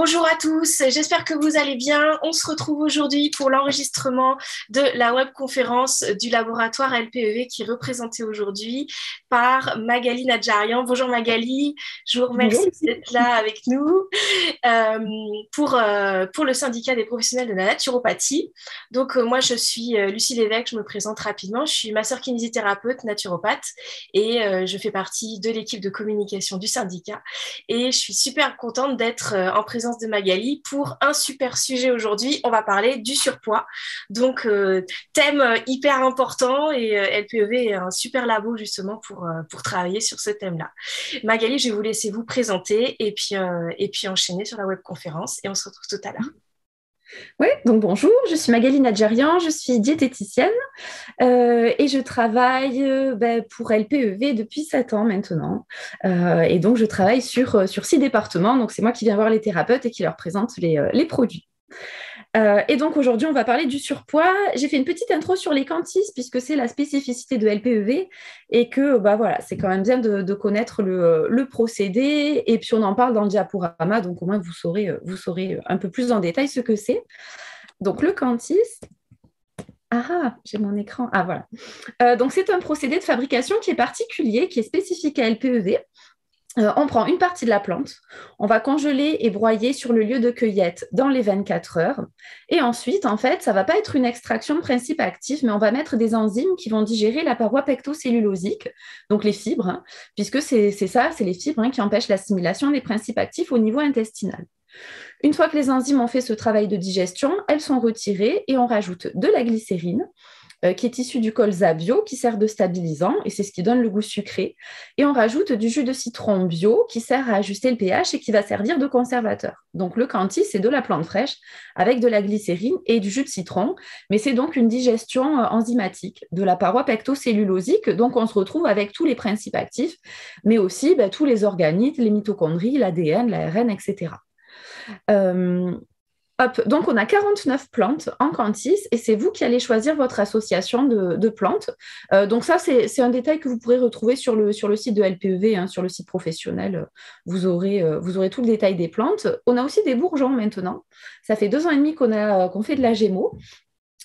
Bonjour à tous, j'espère que vous allez bien. On se retrouve aujourd'hui pour l'enregistrement de la webconférence du laboratoire LPEV qui est représenté aujourd'hui par Magali Nadjarian. Bonjour Magali, je vous Bonjour remercie Lucie. d'être là avec nous euh, pour le syndicat des professionnels de la naturopathie. Donc moi je suis Lucie Lévesque, je me présente rapidement. Je suis masseur kinésithérapeute naturopathe et je fais partie de l'équipe de communication du syndicat. Et je suis super contente d'être en présence de Magali pour un super sujet aujourd'hui. On va parler du surpoids. Donc, thème hyper important et LPEV est un super labo justement pour travailler sur ce thème-là. Magali, je vais vous laisser vous présenter et puis enchaîner sur la webconférence et on se retrouve tout à l'heure. Oui, donc bonjour, je suis Magali Nadjarian, je suis diététicienne et je travaille pour LPEV depuis 7 ans maintenant. Et donc, je travaille sur 6 départements. Donc, c'est moi qui viens voir les thérapeutes et qui leur présente les produits. Et donc aujourd'hui, on va parler du surpoids. J'ai fait une petite intro sur les quantis puisque c'est la spécificité de LPEV et que voilà, c'est quand même bien de connaître le procédé. Et puis on en parle dans le diaporama, donc au moins vous saurez un peu plus en détail ce que c'est. Donc le quantis. Ah, j'ai mon écran. Ah voilà. Donc c'est un procédé de fabrication qui est particulier, qui est spécifique à LPEV. On prend une partie de la plante, on va congeler et broyer sur le lieu de cueillette dans les 24 heures. Et ensuite, en fait, ça ne va pas être une extraction de principe actif, mais on va mettre des enzymes qui vont digérer la paroi pectocellulosique, donc les fibres, puisque c'est les fibres qui empêchent l'assimilation des principes actifs au niveau intestinal. Une fois que les enzymes ont fait ce travail de digestion, elles sont retirées et on rajoute de la glycérine qui est issu du colza bio, qui sert de stabilisant, et c'est ce qui donne le goût sucré. Et on rajoute du jus de citron bio, qui sert à ajuster le pH et qui va servir de conservateur. Donc le quantis, c'est de la plante fraîche avec de la glycérine et du jus de citron, mais c'est donc une digestion enzymatique de la paroi pectocellulosique, donc on se retrouve avec tous les principes actifs, mais aussi tous les organites, les mitochondries, l'ADN, l'ARN, etc. Hop, donc on a 49 plantes en quantis et c'est vous qui allez choisir votre association de plantes. Donc ça, c'est un détail que vous pourrez retrouver sur le site de LPEV, sur le site professionnel. Vous aurez tout le détail des plantes. On a aussi des bourgeons maintenant. Ça fait 2 ans et demi qu'on fait de la gémeaux.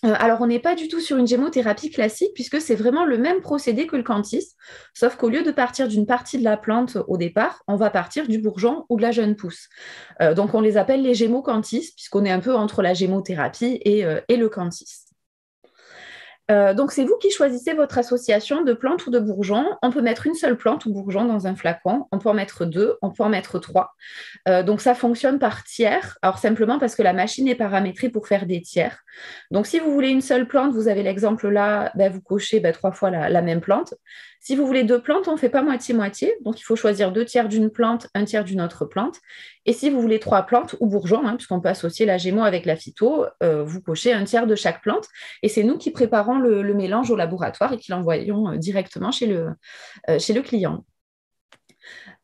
Alors, on n'est pas du tout sur une gémothérapie classique puisque c'est vraiment le même procédé que le quantis, sauf qu'au lieu de partir d'une partie de la plante au départ, on va partir du bourgeon ou de la jeune pousse. Donc, on les appelle les gémoquantis puisqu'on est un peu entre la gémothérapie et le quantis. Donc, c'est vous qui choisissez votre association de plantes ou de bourgeons. On peut mettre une seule plante ou bourgeon dans un flacon. On peut en mettre 2, on peut en mettre 3. Donc, ça fonctionne par tiers. Alors, simplement parce que la machine est paramétrée pour faire des tiers. Donc, si vous voulez une seule plante, vous avez l'exemple là, vous cochez 3 fois la même plante. Si vous voulez 2 plantes, on ne fait pas moitié-moitié. Donc, il faut choisir 2 tiers d'une plante, 1 tiers d'une autre plante. Et si vous voulez 3 plantes ou bourgeons, puisqu'on peut associer la gémeaux avec la phyto, vous cochez 1 tiers de chaque plante. Et c'est nous qui préparons le mélange au laboratoire et qui l'envoyons directement chez le client.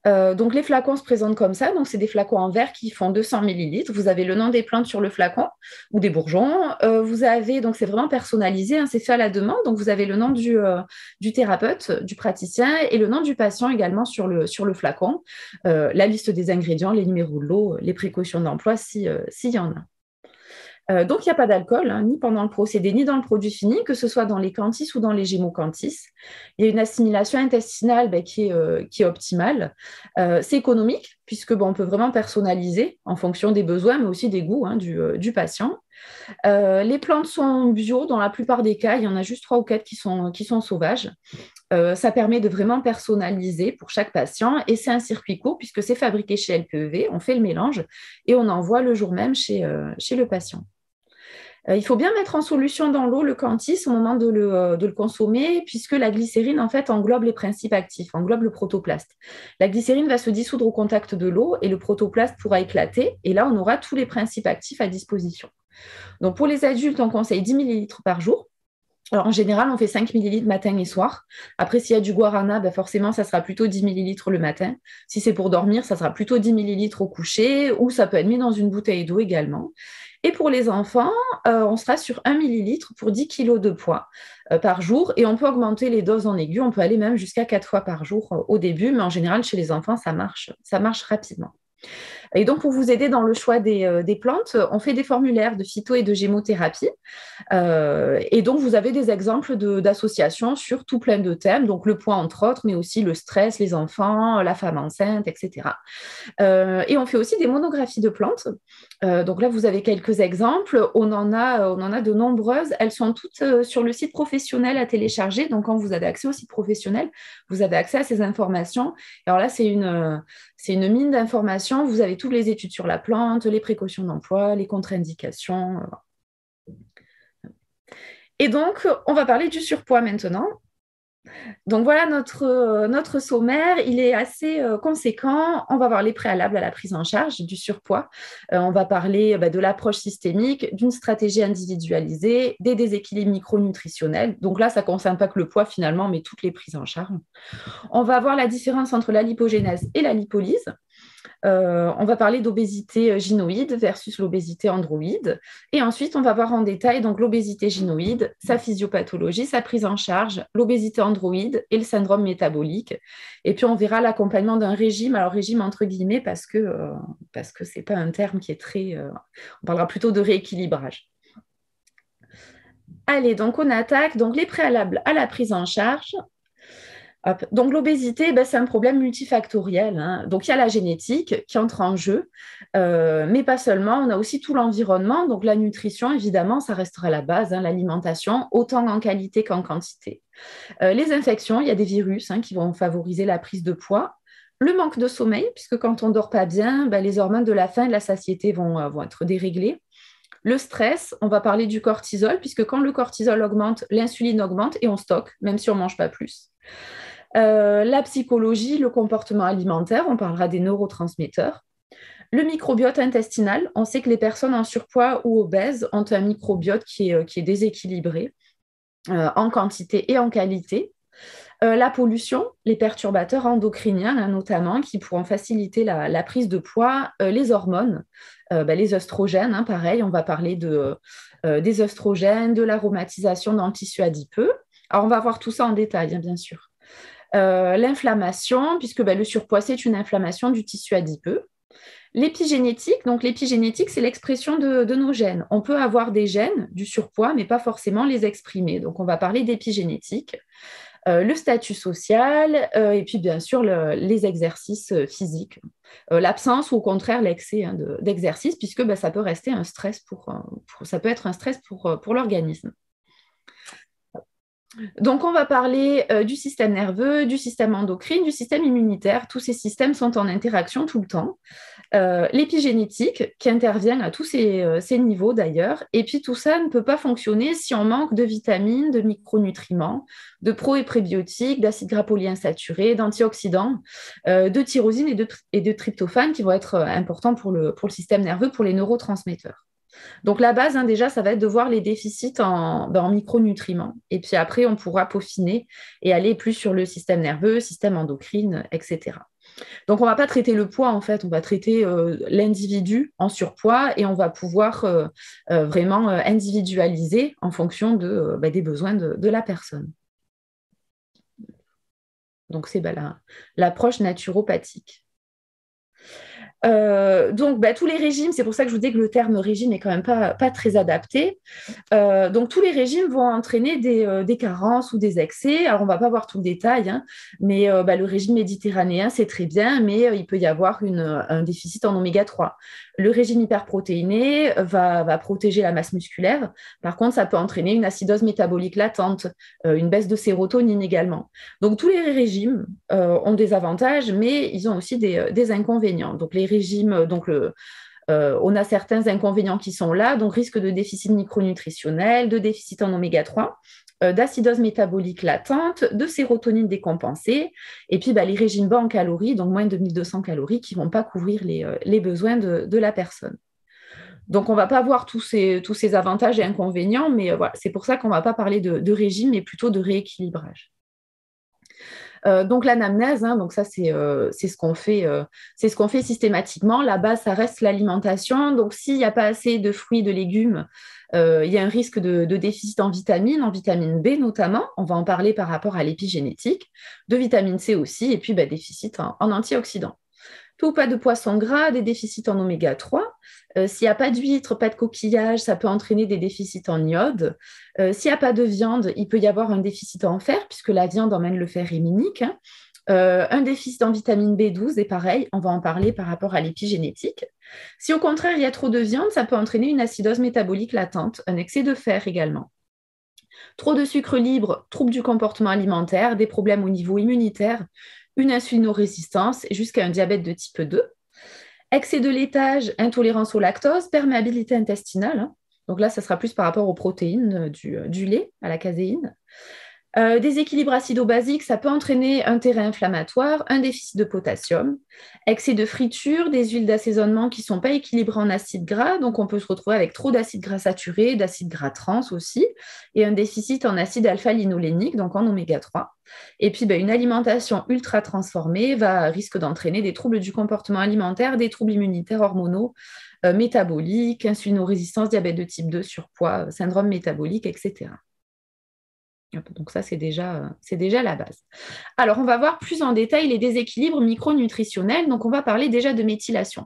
Donc, les flacons se présentent comme ça. Donc, c'est des flacons en verre qui font 200 millilitres. Vous avez le nom des plantes sur le flacon ou des bourgeons. Vous avez, donc, c'est vraiment personnalisé, c'est fait à la demande. Donc, vous avez le nom du thérapeute, du praticien et le nom du patient également sur le flacon. La liste des ingrédients, les numéros de lot, les précautions d'emploi s'il y en a. Donc, il n'y a pas d'alcool, ni pendant le procédé, ni dans le produit fini, que ce soit dans les quantis ou dans les gémoquantis. Il y a une assimilation intestinale qui est optimale. C'est économique, puisque on peut vraiment personnaliser en fonction des besoins, mais aussi des goûts du patient. Les plantes sont bio dans la plupart des cas. Il y en a juste 3 ou 4 qui sont sauvages. Ça permet de vraiment personnaliser pour chaque patient et c'est un circuit court puisque c'est fabriqué chez LPEV, on fait le mélange et on envoie le jour même chez le patient. Il faut bien mettre en solution dans l'eau le quantis au moment de le consommer, puisque la glycérine, en fait, englobe les principes actifs, englobe le protoplaste. La glycérine va se dissoudre au contact de l'eau et le protoplaste pourra éclater. Et là, on aura tous les principes actifs à disposition. Donc, pour les adultes, on conseille 10 millilitres par jour. Alors, en général, on fait 5 millilitres matin et soir. Après, s'il y a du guarana, forcément, ça sera plutôt 10 millilitres le matin. Si c'est pour dormir, ça sera plutôt 10 millilitres au coucher ou ça peut être mis dans une bouteille d'eau également. Et pour les enfants, on sera sur 1 millilitre pour 10 kg de poids par jour. Et on peut augmenter les doses en aigu. On peut aller même jusqu'à 4 fois par jour au début. Mais en général, chez les enfants, ça marche rapidement. Et donc, pour vous aider dans le choix des plantes, on fait des formulaires de phyto et de gémothérapie. Et donc, vous avez des exemples d'associations sur tout plein de thèmes, donc le poids entre autres, mais aussi le stress, les enfants, la femme enceinte, etc. Et on fait aussi des monographies de plantes. Donc là, vous avez quelques exemples. On en a de nombreuses. Elles sont toutes sur le site professionnel à télécharger. Donc, quand vous avez accès au site professionnel, vous avez accès à ces informations. Alors là, c'est une mine d'informations. Vous avez toutes les études sur la plante, les précautions d'emploi, les contre-indications. Et donc, on va parler du surpoids maintenant. Donc voilà notre sommaire, il est assez conséquent. On va voir les préalables à la prise en charge du surpoids. On va parler de l'approche systémique, d'une stratégie individualisée, des déséquilibres micronutritionnels. Donc là, ça ne concerne pas que le poids finalement, mais toutes les prises en charge. On va voir la différence entre la lipogénèse et la lipolyse. On va parler d'obésité gynoïde versus l'obésité androïde. Et ensuite, on va voir en détail donc l'obésité gynoïde, sa physiopathologie, sa prise en charge, l'obésité androïde et le syndrome métabolique. Et puis, on verra l'accompagnement d'un régime. Alors, régime entre guillemets, parce que ce n'est pas un terme qui est très... on parlera plutôt de rééquilibrage. Allez, donc on attaque donc les préalables à la prise en charge. Hop. Donc l'obésité, c'est un problème multifactoriel, hein. Donc il y a la génétique qui entre en jeu, mais pas seulement. On a aussi tout l'environnement. Donc la nutrition, évidemment, ça restera la base, hein, l'alimentation, autant en qualité qu'en quantité. Les infections, il y a des virus qui vont favoriser la prise de poids. Le manque de sommeil, puisque quand on ne dort pas bien, les hormones de la faim et de la satiété vont être déréglées. Le stress, on va parler du cortisol, puisque quand le cortisol augmente, l'insuline augmente et on stocke, même si on ne mange pas plus. La psychologie, le comportement alimentaire, on parlera des neurotransmetteurs. Le microbiote intestinal, on sait que les personnes en surpoids ou obèses ont un microbiote qui est déséquilibré en quantité et en qualité. La pollution, les perturbateurs endocriniens notamment, qui pourront faciliter la prise de poids. Les hormones, les œstrogènes, pareil, on va parler des œstrogènes, de l'aromatisation dans le tissu adipeux. Alors, on va voir tout ça en détail, bien sûr. L'inflammation, puisque le surpoids, c'est une inflammation du tissu adipeux. L'épigénétique, donc l'épigénétique, c'est l'expression de nos gènes. On peut avoir des gènes du surpoids, mais pas forcément les exprimer. Donc, on va parler d'épigénétique. Le statut social, et puis bien sûr les exercices physiques. L'absence ou au contraire l'excès d'exercice, puisque ça peut rester un stress ça peut être un stress pour l'organisme. Donc, on va parler du système nerveux, du système endocrine, du système immunitaire. Tous ces systèmes sont en interaction tout le temps. L'épigénétique qui intervient à tous ces niveaux d'ailleurs. Et puis, tout ça ne peut pas fonctionner si on manque de vitamines, de micronutriments, de pro- et prébiotiques, d'acides gras polyinsaturés, d'antioxydants, de tyrosine et de tryptophane qui vont être importants pour le système nerveux, pour les neurotransmetteurs. Donc la base, déjà, ça va être de voir les déficits en micronutriments. Et puis après, on pourra peaufiner et aller plus sur le système nerveux, système endocrine, etc. Donc on ne va pas traiter le poids, en fait, on va traiter l'individu en surpoids et on va pouvoir vraiment individualiser en fonction des besoins de la personne. Donc c'est l'approche naturopathique. Donc, tous les régimes, c'est pour ça que je vous dis que le terme régime est quand même pas très adapté. Donc, tous les régimes vont entraîner des carences ou des excès. Alors, on ne va pas voir tout le détail, mais le régime méditerranéen, c'est très bien, mais il peut y avoir un déficit en oméga 3. Le régime hyperprotéiné va protéger la masse musculaire. Par contre, ça peut entraîner une acidose métabolique latente, une baisse de sérotonine également. Donc, tous les régimes ont des avantages, mais ils ont aussi des inconvénients. Donc, les régimes, on a certains inconvénients qui sont là, donc risque de déficit micronutritionnel, de déficit en oméga 3, d'acidose métabolique latente, de sérotonine décompensée, et puis les régimes bas en calories, donc moins de 1200 calories, qui ne vont pas couvrir les besoins de la personne. Donc, on ne va pas voir tous ces avantages et inconvénients, mais voilà, c'est pour ça qu'on ne va pas parler de régime, mais plutôt de rééquilibrage. Donc l'anamnèse, donc ça c'est ce qu'on fait systématiquement. La base, ça reste l'alimentation. Donc s'il n'y a pas assez de fruits, de légumes, il y a un risque de déficit en vitamine B notamment. On va en parler par rapport à l'épigénétique, de vitamine C aussi, et puis déficit en antioxydants. peu ou pas de poissons gras, des déficits en oméga 3. S'il n'y a pas d'huîtres, pas de coquillages, ça peut entraîner des déficits en iode. S'il n'y a pas de viande, il peut y avoir un déficit en fer, puisque la viande emmène le fer héminique. Un déficit en vitamine B12 est pareil, on va en parler par rapport à l'épigénétique. Si au contraire il y a trop de viande, ça peut entraîner une acidose métabolique latente, un excès de fer également. Trop de sucre libre, troubles du comportement alimentaire, des problèmes au niveau immunitaire, une insulinorésistance jusqu'à un diabète de type 2. Excès de laitage, intolérance au lactose, perméabilité intestinale. Donc là, ça sera plus par rapport aux protéines du lait, à la caséine. Déséquilibre acido-basique, ça peut entraîner un terrain inflammatoire, un déficit de potassium, excès de friture, des huiles d'assaisonnement qui ne sont pas équilibrées en acides gras, donc on peut se retrouver avec trop d'acides gras saturés, d'acides gras trans aussi, et un déficit en acide alpha-linolénique, donc en oméga 3. Et puis une alimentation ultra transformée risque d'entraîner des troubles du comportement alimentaire, des troubles immunitaires hormonaux, métaboliques, insulinorésistance, diabète de type 2, surpoids, syndrome métabolique, etc. Donc ça, c'est déjà la base. Alors, on va voir plus en détail les déséquilibres micronutritionnels. Donc, on va parler déjà de méthylation.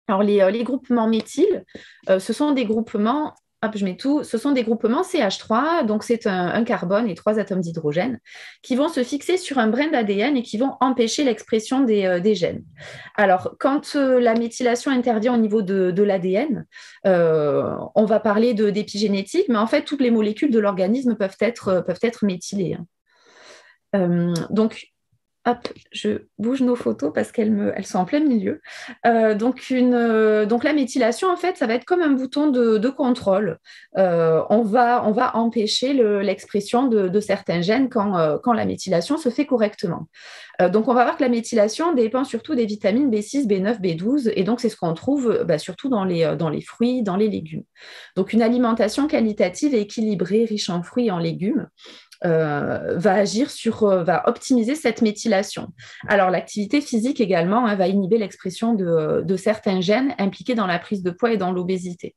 Alors, les groupements méthyl, ce sont des groupements, ce sont des groupements CH3, donc c'est un carbone et 3 atomes d'hydrogène, qui vont se fixer sur un brin d'ADN et qui vont empêcher l'expression des gènes. Alors, quand la méthylation intervient au niveau de l'ADN, on va parler d'épigénétique, mais en fait, toutes les molécules de l'organisme peuvent être méthylées. Donc, hop, je bouge nos photos parce qu'elles sont en plein milieu. Donc la méthylation, en fait, ça va être comme un bouton de contrôle. On va empêcher l'expression de certains gènes quand la méthylation se fait correctement. Donc, on va voir que la méthylation dépend surtout des vitamines B6, B9, B12, et donc c'est ce qu'on trouve surtout dans les fruits, dans les légumes. Donc, une alimentation qualitative et équilibrée, riche en fruits et en légumes, va optimiser cette méthylation. Alors, l'activité physique également va inhiber l'expression de certains gènes impliqués dans la prise de poids et dans l'obésité.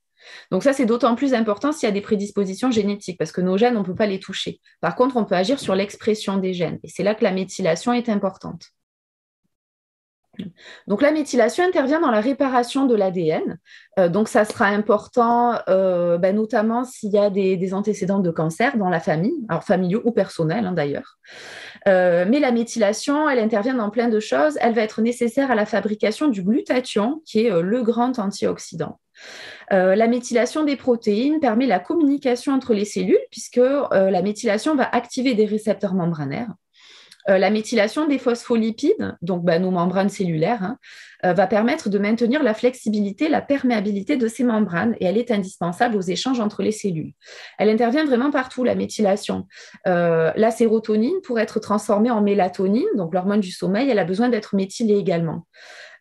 Donc ça, c'est d'autant plus important s'il y a des prédispositions génétiques, parce que nos gènes, on ne peut pas les toucher. Par contre, on peut agir sur l'expression des gènes, et c'est là que la méthylation est importante. Donc la méthylation intervient dans la réparation de l'ADN. Donc ça sera important, notamment s'il y a des antécédents de cancer dans la famille, alors familiaux ou personnels d'ailleurs. Mais la méthylation, elle intervient dans plein de choses. Elle va être nécessaire à la fabrication du glutathion, qui est le grand antioxydant. La méthylation des protéines permet la communication entre les cellules, puisque la méthylation va activer des récepteurs membranaires. La méthylation des phospholipides, donc nos membranes cellulaires, va permettre de maintenir la flexibilité, la perméabilité de ces membranes, et elle est indispensable aux échanges entre les cellules. Elle intervient vraiment partout, la méthylation. La sérotonine, pour être transformée en mélatonine, donc l'hormone du sommeil, elle a besoin d'être méthylée également.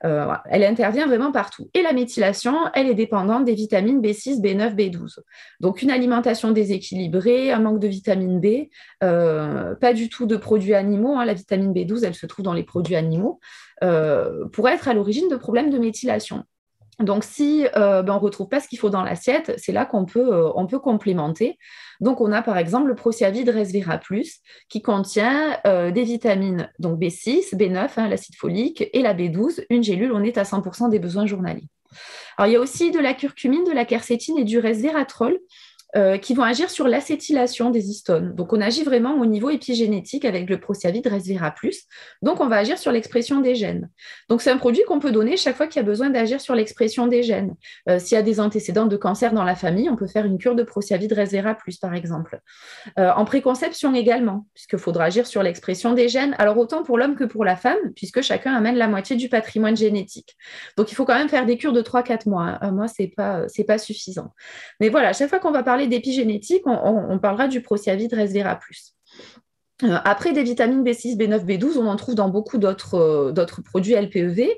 Elle intervient vraiment partout. Et la méthylation, elle est dépendante des vitamines B6, B9, B12. Donc, une alimentation déséquilibrée, un manque de vitamine B, pas du tout de produits animaux. La vitamine B12, elle se trouve dans les produits animaux, pourrait être à l'origine de problèmes de méthylation. Donc, si on ne retrouve pas ce qu'il faut dans l'assiette, c'est là qu'on peut complémenter. Donc, on a par exemple le Prociavit Resvera Plus qui contient des vitamines donc B6, B9, l'acide folique, et la B12. Une gélule, on est à 100% des besoins journaliers. Alors, il y a aussi de la curcumine, de la quercétine et du resveratrol qui vont agir sur l'acétylation des histones. Donc, on agit vraiment au niveau épigénétique avec le Prociavit Resvera Plus. Donc, on va agir sur l'expression des gènes. Donc, c'est un produit qu'on peut donner chaque fois qu'il y a besoin d'agir sur l'expression des gènes. S'il y a des antécédents de cancer dans la famille, on peut faire une cure de Prociavit Resvera Plus, par exemple. En préconception également, puisqu'il faudra agir sur l'expression des gènes. Alors, autant pour l'homme que pour la femme, puisque chacun amène la moitié du patrimoine génétique. Donc, il faut quand même faire des cures de 3-4 mois. Un mois, c'est pas suffisant. Mais voilà, à chaque fois qu'on va parler d'épigénétique, on parlera du Prociavit Resvera Plus. Après, des vitamines B6, B9, B12, on en trouve dans beaucoup d'autres produits LPEV.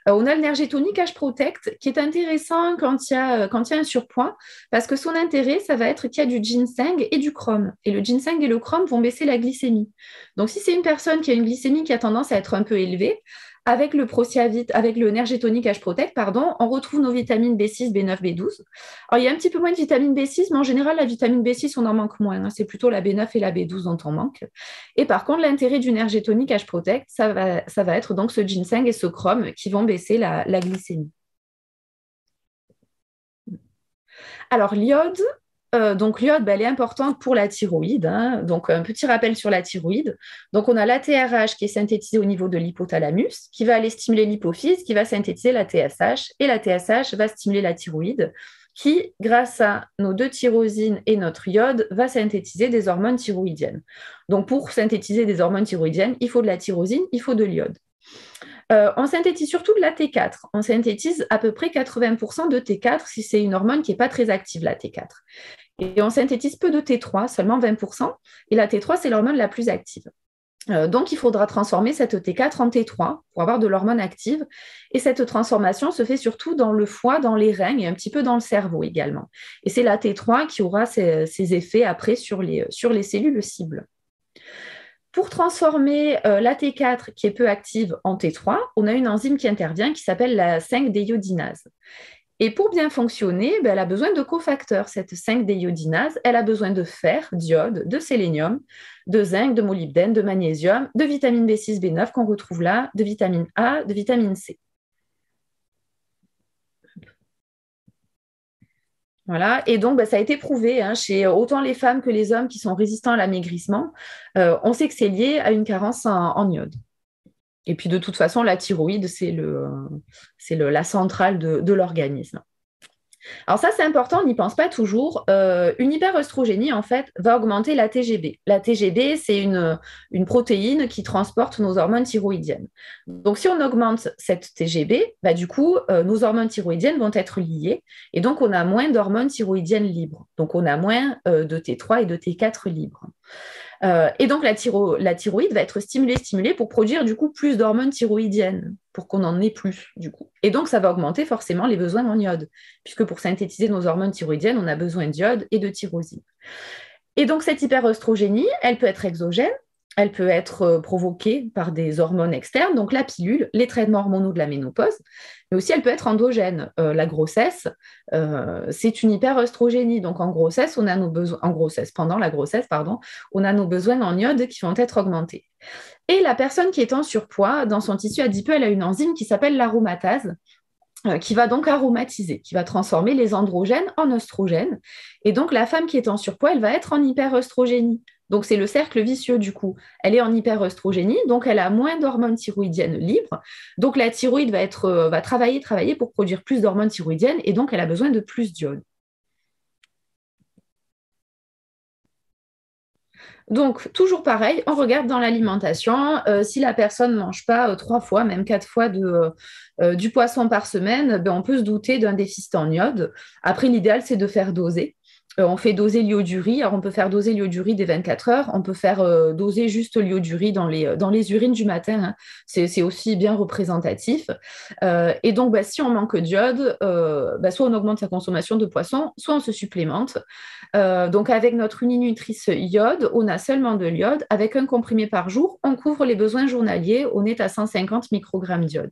On a le Nergétonic H-Protect qui est intéressant quand il y a un surpoids, parce que son intérêt, ça va être qu'il y a du ginseng et du chrome. Et le ginseng et le chrome vont baisser la glycémie. Donc, si c'est une personne qui a une glycémie qui a tendance à être un peu élevée, Avec le Prociavit, avec le Nergétonic H-Protect, pardon, on retrouve nos vitamines B6, B9, B12. Alors, il y a un petit peu moins de vitamine B6, mais en général, la vitamine B6, on en manque moins, hein. C'est plutôt la B9 et la B12 dont on manque. Et par contre, l'intérêt du Nergétonic H-Protect, ça va être donc ce ginseng et ce chrome qui vont baisser la glycémie. Alors, l'iode, donc l'iode, elle est importante pour la thyroïde, hein. Donc, un petit rappel sur la thyroïde. Donc, on a la TRH qui est synthétisée au niveau de l'hypothalamus, qui va aller stimuler l'hypophyse, qui va synthétiser la TSH, et la TSH va stimuler la thyroïde, qui, grâce à nos deux tyrosines et notre iode, va synthétiser des hormones thyroïdiennes. Donc, pour synthétiser des hormones thyroïdiennes, il faut de la tyrosine, il faut de l'iode. On synthétise surtout de la T4. On synthétise à peu près 80% de T4 si c'est une hormone qui n'est pas très active, la T4. Et on synthétise peu de T3, seulement 20%. Et la T3, c'est l'hormone la plus active. Donc, il faudra transformer cette T4 en T3 pour avoir de l'hormone active. Et cette transformation se fait surtout dans le foie, dans les reins et un petit peu dans le cerveau également. Et c'est la T3 qui aura ses effets après sur les cellules cibles. Pour transformer la T4 qui est peu active en T3, on a une enzyme qui intervient qui s'appelle la 5-déiodinase. Et pour bien fonctionner, elle a besoin de cofacteurs, cette 5-déiodinase. Elle a besoin de fer, d'iode, de sélénium, de zinc, de molybdène, de magnésium, de vitamine B6, B9 qu'on retrouve là, de vitamine A, de vitamine C. Voilà. Et donc, ça a été prouvé chez autant les femmes que les hommes qui sont résistants à l'amaigrissement. On sait que c'est lié à une carence en iode. Et puis, de toute façon, la thyroïde, c'est la centrale de l'organisme. Alors ça, c'est important, on n'y pense pas toujours. Une hyperœstrogénie, en fait, va augmenter la TGB. La TGB, c'est une protéine qui transporte nos hormones thyroïdiennes. Donc, si on augmente cette TGB, du coup, nos hormones thyroïdiennes vont être liées. Et donc, on a moins d'hormones thyroïdiennes libres. Donc, on a moins de T3 et de T4 libres. Et donc, la thyroïde va être stimulée pour produire, du coup, plus d'hormones thyroïdiennes, pour qu'on en ait plus, du coup. Et donc, ça va augmenter forcément les besoins en iode, puisque pour synthétiser nos hormones thyroïdiennes, on a besoin d'iode et de tyrosine. Et donc, cette hyperœstrogénie, elle peut être exogène, elle peut être provoquée par des hormones externes, donc la pilule, les traitements hormonaux de la ménopause, mais aussi elle peut être endogène. La grossesse, c'est une hyperœstrogénie. Donc en grossesse, pendant la grossesse, on a nos besoins en iode qui vont être augmentés. Et la personne qui est en surpoids, dans son tissu adipeux, elle a une enzyme qui s'appelle l'aromatase, qui va donc aromatiser, qui va transformer les androgènes en oestrogènes. Et donc la femme qui est en surpoids, elle va être en hyperœstrogénie. Donc, c'est le cercle vicieux du coup. Elle est en hyperœstrogénie, donc elle a moins d'hormones thyroïdiennes libres. Donc, la thyroïde va travailler pour produire plus d'hormones thyroïdiennes et donc elle a besoin de plus d'iode. Donc, toujours pareil, on regarde dans l'alimentation. Si la personne ne mange pas 3 fois, même 4 fois du poisson par semaine, on peut se douter d'un déficit en iode. Après, l'idéal, c'est de faire doser. On fait doser l'iodurie. Alors, on peut faire doser l'iodurie dès 24 heures. On peut faire doser juste l'iodurie dans les urines du matin, hein. C'est aussi bien représentatif. Et donc, si on manque d'iode, soit on augmente sa consommation de poisson, soit on se supplémente. Donc, avec notre Uninutrice iode, on a seulement de l'iode. Avec un comprimé par jour, on couvre les besoins journaliers. On est à 150 microgrammes d'iode.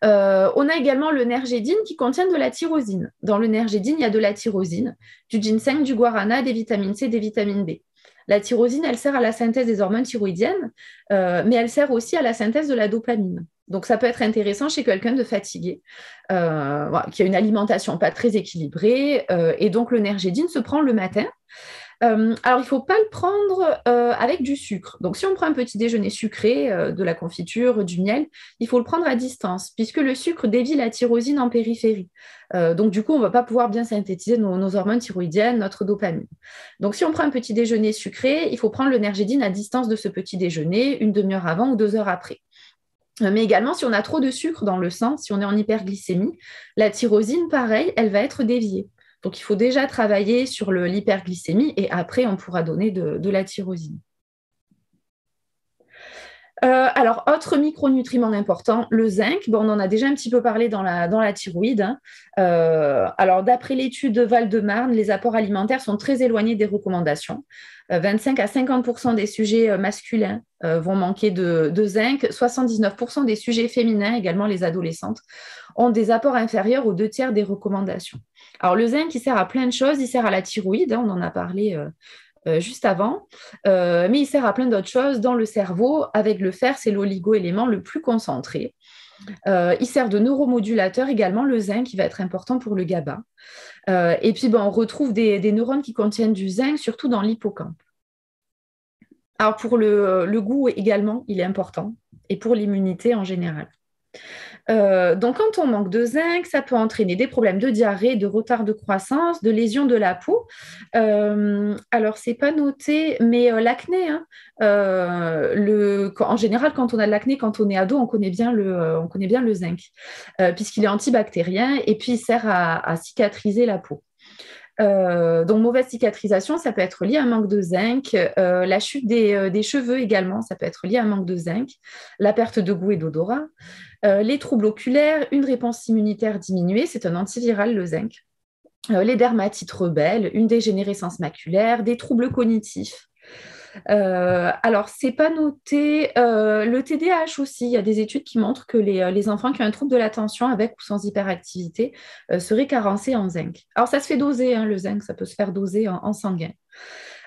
On a également le nergédine qui contient de la tyrosine. Dans le nergédine, il y a de la tyrosine, du ginseng, du guarana, des vitamines C, des vitamines B. La tyrosine, elle sert à la synthèse des hormones thyroïdiennes, mais elle sert aussi à la synthèse de la dopamine. Donc, ça peut être intéressant chez quelqu'un de fatigué, qui a une alimentation pas très équilibrée, et donc le nergédine se prend le matin. Alors, il ne faut pas le prendre avec du sucre. Donc, si on prend un petit déjeuner sucré, de la confiture, du miel, il faut le prendre à distance, puisque le sucre dévie la tyrosine en périphérie. Donc, du coup, on ne va pas pouvoir bien synthétiser nos hormones thyroïdiennes, notre dopamine. Donc, si on prend un petit déjeuner sucré, il faut prendre le nergédine à distance de ce petit déjeuner, une demi-heure avant ou 2 heures après. Mais également, si on a trop de sucre dans le sang, si on est en hyperglycémie, la tyrosine, pareil, elle va être déviée. Donc, il faut déjà travailler sur l'hyperglycémie et après, on pourra donner de la tyrosine. Alors, autre micronutriment important, le zinc. Bon, on en a déjà un petit peu parlé dans la thyroïde, hein. Alors, d'après l'étude de Val-de-Marne, les apports alimentaires sont très éloignés des recommandations. 25 à 50% des sujets masculins vont manquer de zinc. 79% des sujets féminins, également les adolescentes, ont des apports inférieurs aux 2 tiers des recommandations. Alors, le zinc, il sert à plein de choses. Il sert à la thyroïde, hein, on en a parlé juste avant, mais il sert à plein d'autres choses dans le cerveau. Avec le fer, c'est l'oligo-élément le plus concentré. Il sert de neuromodulateur également, le zinc, qui va être important pour le GABA. Et puis, on retrouve des neurones qui contiennent du zinc, surtout dans l'hippocampe. Alors, pour le goût également, il est important, et pour l'immunité en général. Donc, quand on manque de zinc, ça peut entraîner des problèmes de diarrhée, de retard de croissance, de lésions de la peau. Alors, c'est pas noté, mais l'acné, hein, en général, quand on a de l'acné, quand on est ado, on connaît bien le zinc, puisqu'il est antibactérien et puis il sert à cicatriser la peau. Donc, mauvaise cicatrisation, ça peut être lié à un manque de zinc. La chute des cheveux également, ça peut être lié à un manque de zinc. La perte de goût et d'odorat. Les troubles oculaires, une réponse immunitaire diminuée, c'est un antiviral, le zinc. Les dermatites rebelles, une dégénérescence maculaire, des troubles cognitifs. Alors, c'est pas noté. Le TDAH aussi, il y a des études qui montrent que les enfants qui ont un trouble de l'attention avec ou sans hyperactivité seraient carencés en zinc. Alors, ça se fait doser, hein, le zinc, ça peut se faire doser en sanguin.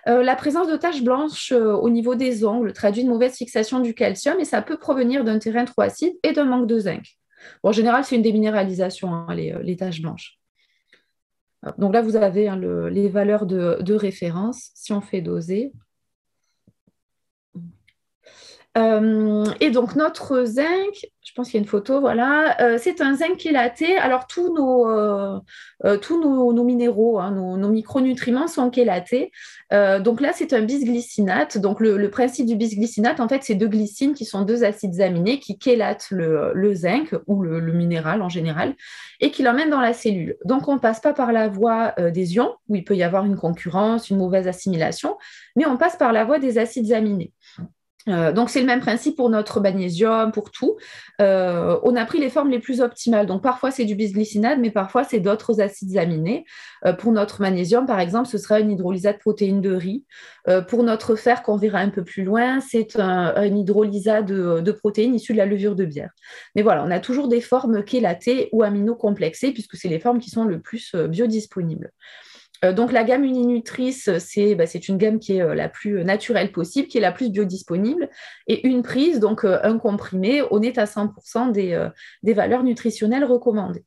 La présence de taches blanches au niveau des ongles traduit une mauvaise fixation du calcium et ça peut provenir d'un terrain trop acide et d'un manque de zinc. Bon, en général, c'est une déminéralisation, hein, les taches blanches. Donc là, vous avez, hein, les valeurs de référence si on fait doser. Et donc, notre zinc, je pense qu'il y a une photo, voilà, c'est un zinc chélaté. Alors, tous nos minéraux, hein, nos micronutriments sont chélatés. Donc là, c'est un bisglycinate. Donc, le principe du bisglycinate, en fait, c'est deux glycines qui sont deux acides aminés qui chélatent le zinc ou le minéral en général et qui l'emmènent dans la cellule. Donc, on ne passe pas par la voie des ions, où il peut y avoir une concurrence, une mauvaise assimilation, mais on passe par la voie des acides aminés. Donc, c'est le même principe pour notre magnésium, pour tout. On a pris les formes les plus optimales. Donc, parfois, c'est du bisglycinate, mais parfois, c'est d'autres acides aminés. Pour notre magnésium, par exemple, ce sera une hydrolysate protéine de riz. Pour notre fer, qu'on verra un peu plus loin, c'est un hydrolysat de protéines issues de la levure de bière. Mais voilà, on a toujours des formes chélatées ou aminocomplexées, puisque c'est les formes qui sont le plus biodisponibles. Donc, la gamme Uninutrice, c'est une gamme qui est la plus naturelle possible, qui est la plus biodisponible. Et une prise, donc un comprimé, on est à 100% des valeurs nutritionnelles recommandées.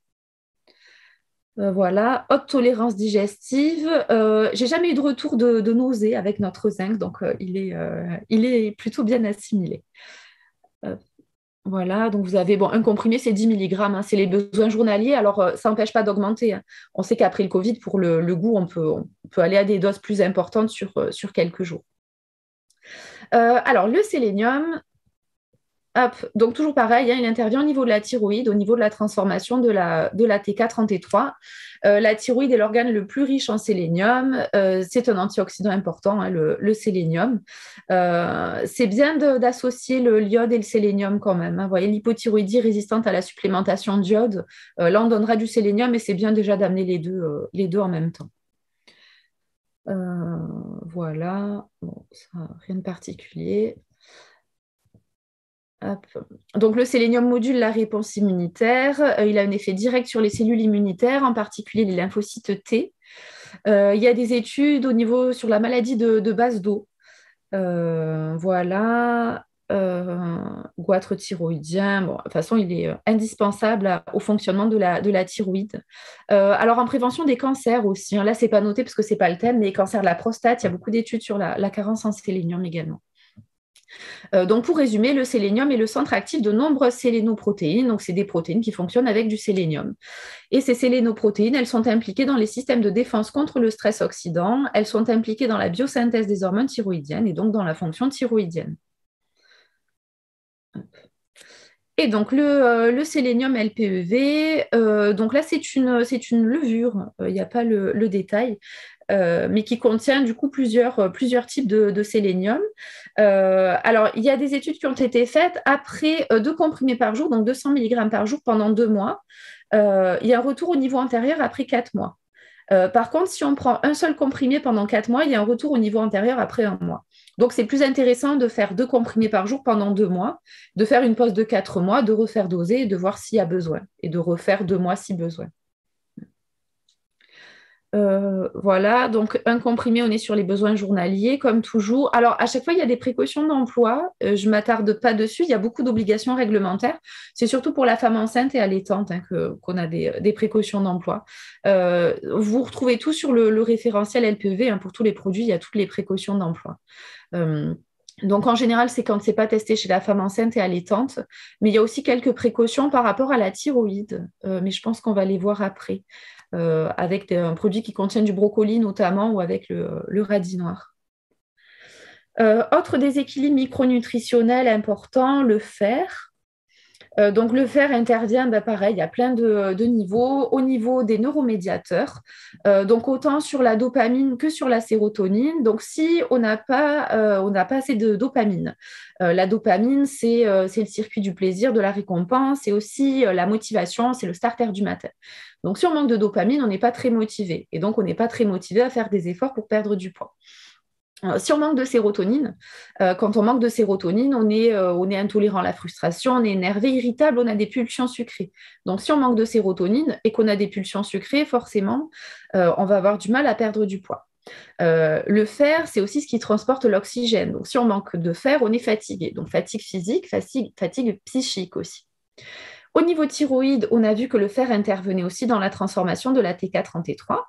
Voilà, haute tolérance digestive. J'ai jamais eu de retour de nausée avec notre zinc, donc il est plutôt bien assimilé. Voilà, donc vous avez, un comprimé, c'est 10 mg, hein, c'est les besoins journaliers. Alors, ça n'empêche pas d'augmenter, hein. On sait qu'après le Covid, pour le goût, on peut aller à des doses plus importantes sur quelques jours. Alors, le sélénium, hop, donc toujours pareil, hein, il intervient au niveau de la thyroïde, au niveau de la transformation de la TK33. La thyroïde est l'organe le plus riche en sélénium. C'est un antioxydant important, hein, le sélénium. C'est bien d'associer le l'iode et le sélénium quand même, hein. Vous voyez, l'hypothyroïdie résistante à la supplémentation d'iode. Là, on donnera du sélénium et c'est bien déjà d'amener les deux en même temps. Voilà, bon, ça, rien de particulier. Hop. Donc, le sélénium module la réponse immunitaire. Il a un effet direct sur les cellules immunitaires, en particulier les lymphocytes T. Il y a des études sur la maladie de base d'eau. Voilà. Goitre thyroïdien. Bon, de toute façon, il est indispensable au fonctionnement de la thyroïde. Alors, en prévention des cancers aussi, hein, là, ce n'est pas noté parce que ce n'est pas le thème, mais cancer de la prostate, il y a beaucoup d'études sur la carence en sélénium également. Donc, pour résumer, le sélénium est le centre actif de nombreuses sélénoprotéines. Donc, c'est des protéines qui fonctionnent avec du sélénium. Et ces sélénoprotéines, elles sont impliquées dans les systèmes de défense contre le stress oxydant. Elles sont impliquées dans la biosynthèse des hormones thyroïdiennes et donc dans la fonction thyroïdienne. Et donc, le sélénium LPEV, donc là, c'est une levure, il n'y a pas le détail. mais qui contient du coup plusieurs types de sélénium. Alors, il y a des études qui ont été faites après 2 comprimés par jour, donc 200 mg par jour pendant 2 mois. Il y a un retour au niveau antérieur après 4 mois. Par contre, si on prend un seul comprimé pendant 4 mois, il y a un retour au niveau antérieur après 1 mois. Donc, c'est plus intéressant de faire 2 comprimés par jour pendant 2 mois, de faire une pause de 4 mois, de refaire doser et de voir s'il y a besoin, et de refaire 2 mois si besoin. Voilà, donc un comprimé, on est sur les besoins journaliers, comme toujours. Alors, à chaque fois, il y a des précautions d'emploi. Je ne m'attarde pas dessus. Il y a beaucoup d'obligations réglementaires. C'est surtout pour la femme enceinte et allaitante qu'on a des précautions d'emploi. Vous retrouvez tout sur le référentiel LPEV. Pour tous les produits, il y a toutes les précautions d'emploi. Donc, en général, c'est quand ce n'est pas testé chez la femme enceinte et allaitante. Mais il y a aussi quelques précautions par rapport à la thyroïde. Mais je pense qu'on va les voir après. Avec un produit qui contient du brocoli notamment ou avec le radis noir. Autre déséquilibre micronutritionnel important, le fer. Donc le fer intervient, pareil, il y a plein de niveaux. Au niveau des neuromédiateurs, donc autant sur la dopamine que sur la sérotonine. Donc si on n'a pas assez de dopamine, la dopamine, c'est le circuit du plaisir, de la récompense, c'est aussi la motivation, c'est le starter du matin. Donc si on manque de dopamine, on n'est pas très motivé. Et donc on n'est pas très motivé à faire des efforts pour perdre du poids. Si on manque de sérotonine, quand on manque de sérotonine, on est intolérant à la frustration, on est énervé, irritable, on a des pulsions sucrées. Donc, si on manque de sérotonine et qu'on a des pulsions sucrées, forcément, on va avoir du mal à perdre du poids. Le fer, c'est aussi ce qui transporte l'oxygène. Donc, si on manque de fer, on est fatigué. Donc, fatigue physique, fatigue psychique aussi. Au niveau thyroïde, on a vu que le fer intervenait aussi dans la transformation de la T4 en T3.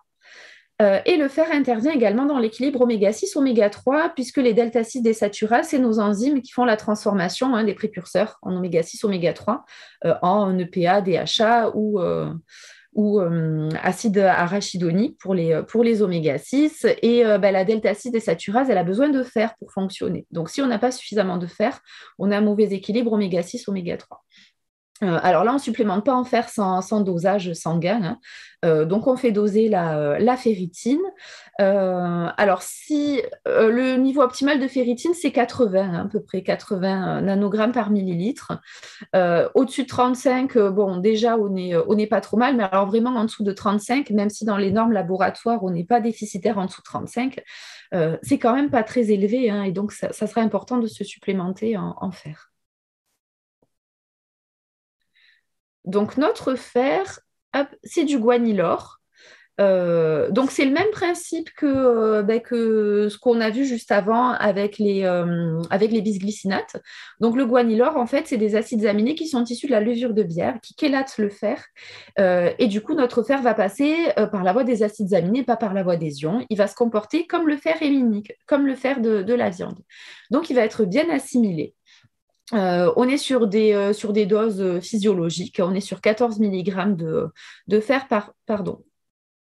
Et le fer intervient également dans l'équilibre oméga-6, oméga-3, puisque les delta-6 désaturases, c'est nos enzymes qui font la transformation des précurseurs en oméga-6, oméga-3 en EPA, DHA ou acide arachidonique pour les oméga-6. Et la delta-6 désaturases, elle a besoin de fer pour fonctionner. Donc, si on n'a pas suffisamment de fer, on a un mauvais équilibre oméga-6, oméga-3. Alors là, on ne supplémente pas en fer sans dosage sanguin. Donc, on fait doser la ferritine. Alors, si le niveau optimal de ferritine, c'est 80, à peu près 80 nanogrammes par millilitre. Au-dessus de 35, déjà, on n'est pas trop mal. Mais alors, vraiment, en dessous de 35, même si dans les normes laboratoires, on n'est pas déficitaire en dessous de 35, c'est quand même pas très élevé. Et donc, ça serait important de se supplémenter en fer. Donc, notre fer, c'est du guanylore. Donc, c'est le même principe que ce qu'on a vu juste avant avec les bisglycinates. Donc, le guanylore, en fait, c'est des acides aminés qui sont issus de la levure de bière, qui chélatent le fer. Et du coup, notre fer va passer par la voie des acides aminés, pas par la voie des ions. Il va se comporter comme le fer héminique, comme le fer de la viande. Donc, il va être bien assimilé. On est sur des doses physiologiques. On est sur 14 mg de fer pardon,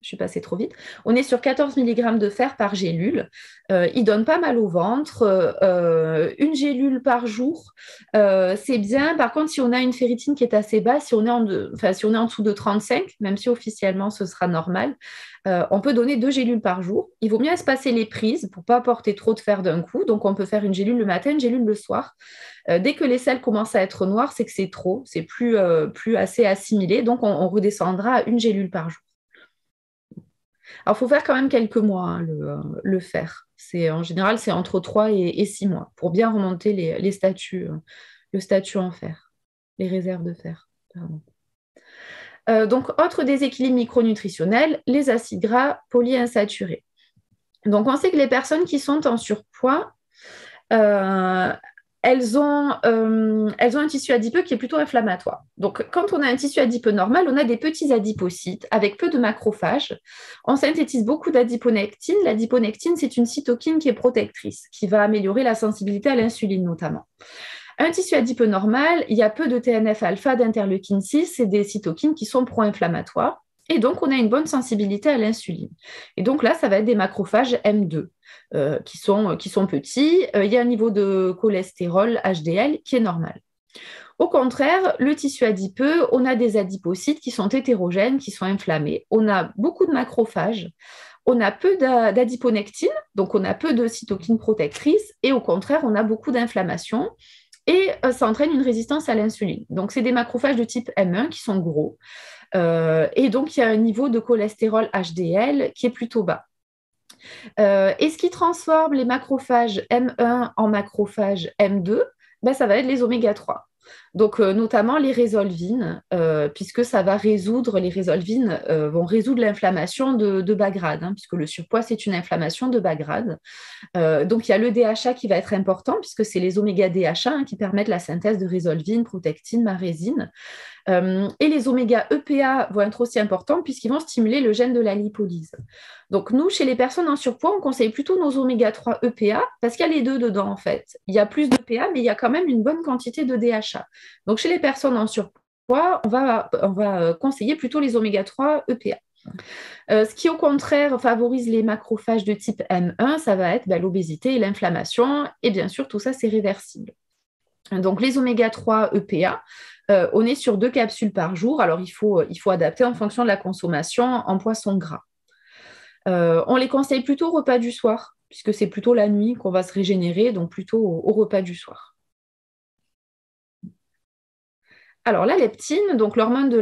je suis passée trop vite. On est sur 14 mg de fer par gélule. Il donne pas mal au ventre. Une gélule par jour, c'est bien. Par contre, si on a une ferritine qui est assez basse, si on est en dessous de 35, même si officiellement ce sera normal, on peut donner 2 gélules par jour. Il vaut mieux espacer les prises pour ne pas apporter trop de fer d'un coup. Donc, on peut faire une gélule le matin, une gélule le soir. Dès que les selles commencent à être noires, c'est que c'est trop, c'est plus assez assimilé. Donc, on redescendra à une gélule par jour. Alors, il faut faire quand même quelques mois, le fer. En général, c'est entre 3 et 6 mois pour bien remonter les statuts, le statut en fer, les réserves de fer. Pardon. Donc, autre déséquilibre micronutritionnel, les acides gras polyinsaturés. Donc, on sait que les personnes qui sont en surpoids, elles ont un tissu adipeux qui est plutôt inflammatoire. Donc, quand on a un tissu adipeux normal, on a des petits adipocytes avec peu de macrophages. On synthétise beaucoup d'adiponectine. L'adiponectine, c'est une cytokine qui est protectrice, qui va améliorer la sensibilité à l'insuline notamment. Un tissu adipeux normal, il y a peu de TNF-alpha, d'interleukine 6, c'est des cytokines qui sont pro-inflammatoires. Et donc, on a une bonne sensibilité à l'insuline. Et donc là, ça va être des macrophages M2 qui sont petits. Il y a un niveau de cholestérol HDL qui est normal. Au contraire, le tissu adipeux, on a des adipocytes qui sont hétérogènes, qui sont inflammés. On a beaucoup de macrophages. on a peu d'adiponectine, donc on a peu de cytokines protectrices, et au contraire, on a beaucoup d'inflammation, et ça entraîne une résistance à l'insuline. Donc, c'est des macrophages de type M1 qui sont gros, et donc il y a un niveau de cholestérol HDL qui est plutôt bas. Et ce qui transforme les macrophages M1 en macrophages M2, ben, ça va être les oméga 3. Donc, notamment les résolvines, puisque ça va résoudre, les résolvines vont résoudre l'inflammation de bas grade, hein, puisque le surpoids, c'est une inflammation de bas grade. Donc, il y a le DHA qui va être important, puisque c'est les oméga DHA qui permettent la synthèse de résolvine, protectine, marésine. Et les oméga EPA vont être aussi importants puisqu'ils vont stimuler le gène de la lipolyse. Donc nous, chez les personnes en surpoids, on conseille plutôt nos oméga 3 EPA parce qu'il y a les deux dedans en fait. Il y a plus d'EPA, mais il y a quand même une bonne quantité de DHA. Donc chez les personnes en surpoids, on va conseiller plutôt les oméga 3 EPA. Ce qui au contraire favorise les macrophages de type M1, ça va être l'obésité et l'inflammation. Et bien sûr, tout ça, c'est réversible. Donc les oméga 3 EPA, on est sur 2 capsules par jour. Alors il faut adapter en fonction de la consommation en poisson gras. On les conseille plutôt au repas du soir, puisque c'est plutôt la nuit qu'on va se régénérer, donc plutôt au repas du soir. Alors, la leptine, donc l'hormone de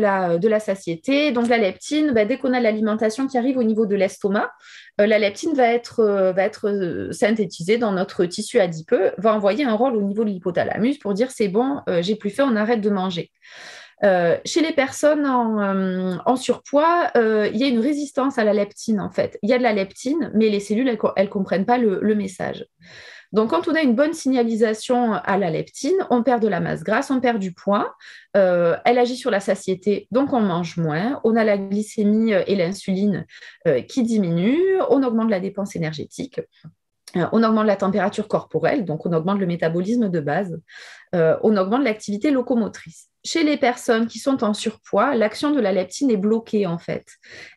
la satiété. Donc, la leptine, dès qu'on a l'alimentation qui arrive au niveau de l'estomac, la leptine va être synthétisée dans notre tissu adipeux, va envoyer un rôle au niveau de l'hypothalamus pour dire c'est bon, j'ai plus faim, on arrête de manger. Chez les personnes en surpoids, il y a une résistance à la leptine en fait. Il y a de la leptine, mais les cellules, elles ne comprennent pas le message. Donc, quand on a une bonne signalisation à la leptine, on perd de la masse grasse, on perd du poids, elle agit sur la satiété, donc on mange moins, on a la glycémie et l'insuline qui diminuent, on augmente la dépense énergétique. On augmente la température corporelle, donc on augmente le métabolisme de base, on augmente l'activité locomotrice. Chez les personnes qui sont en surpoids, l'action de la leptine est bloquée en fait.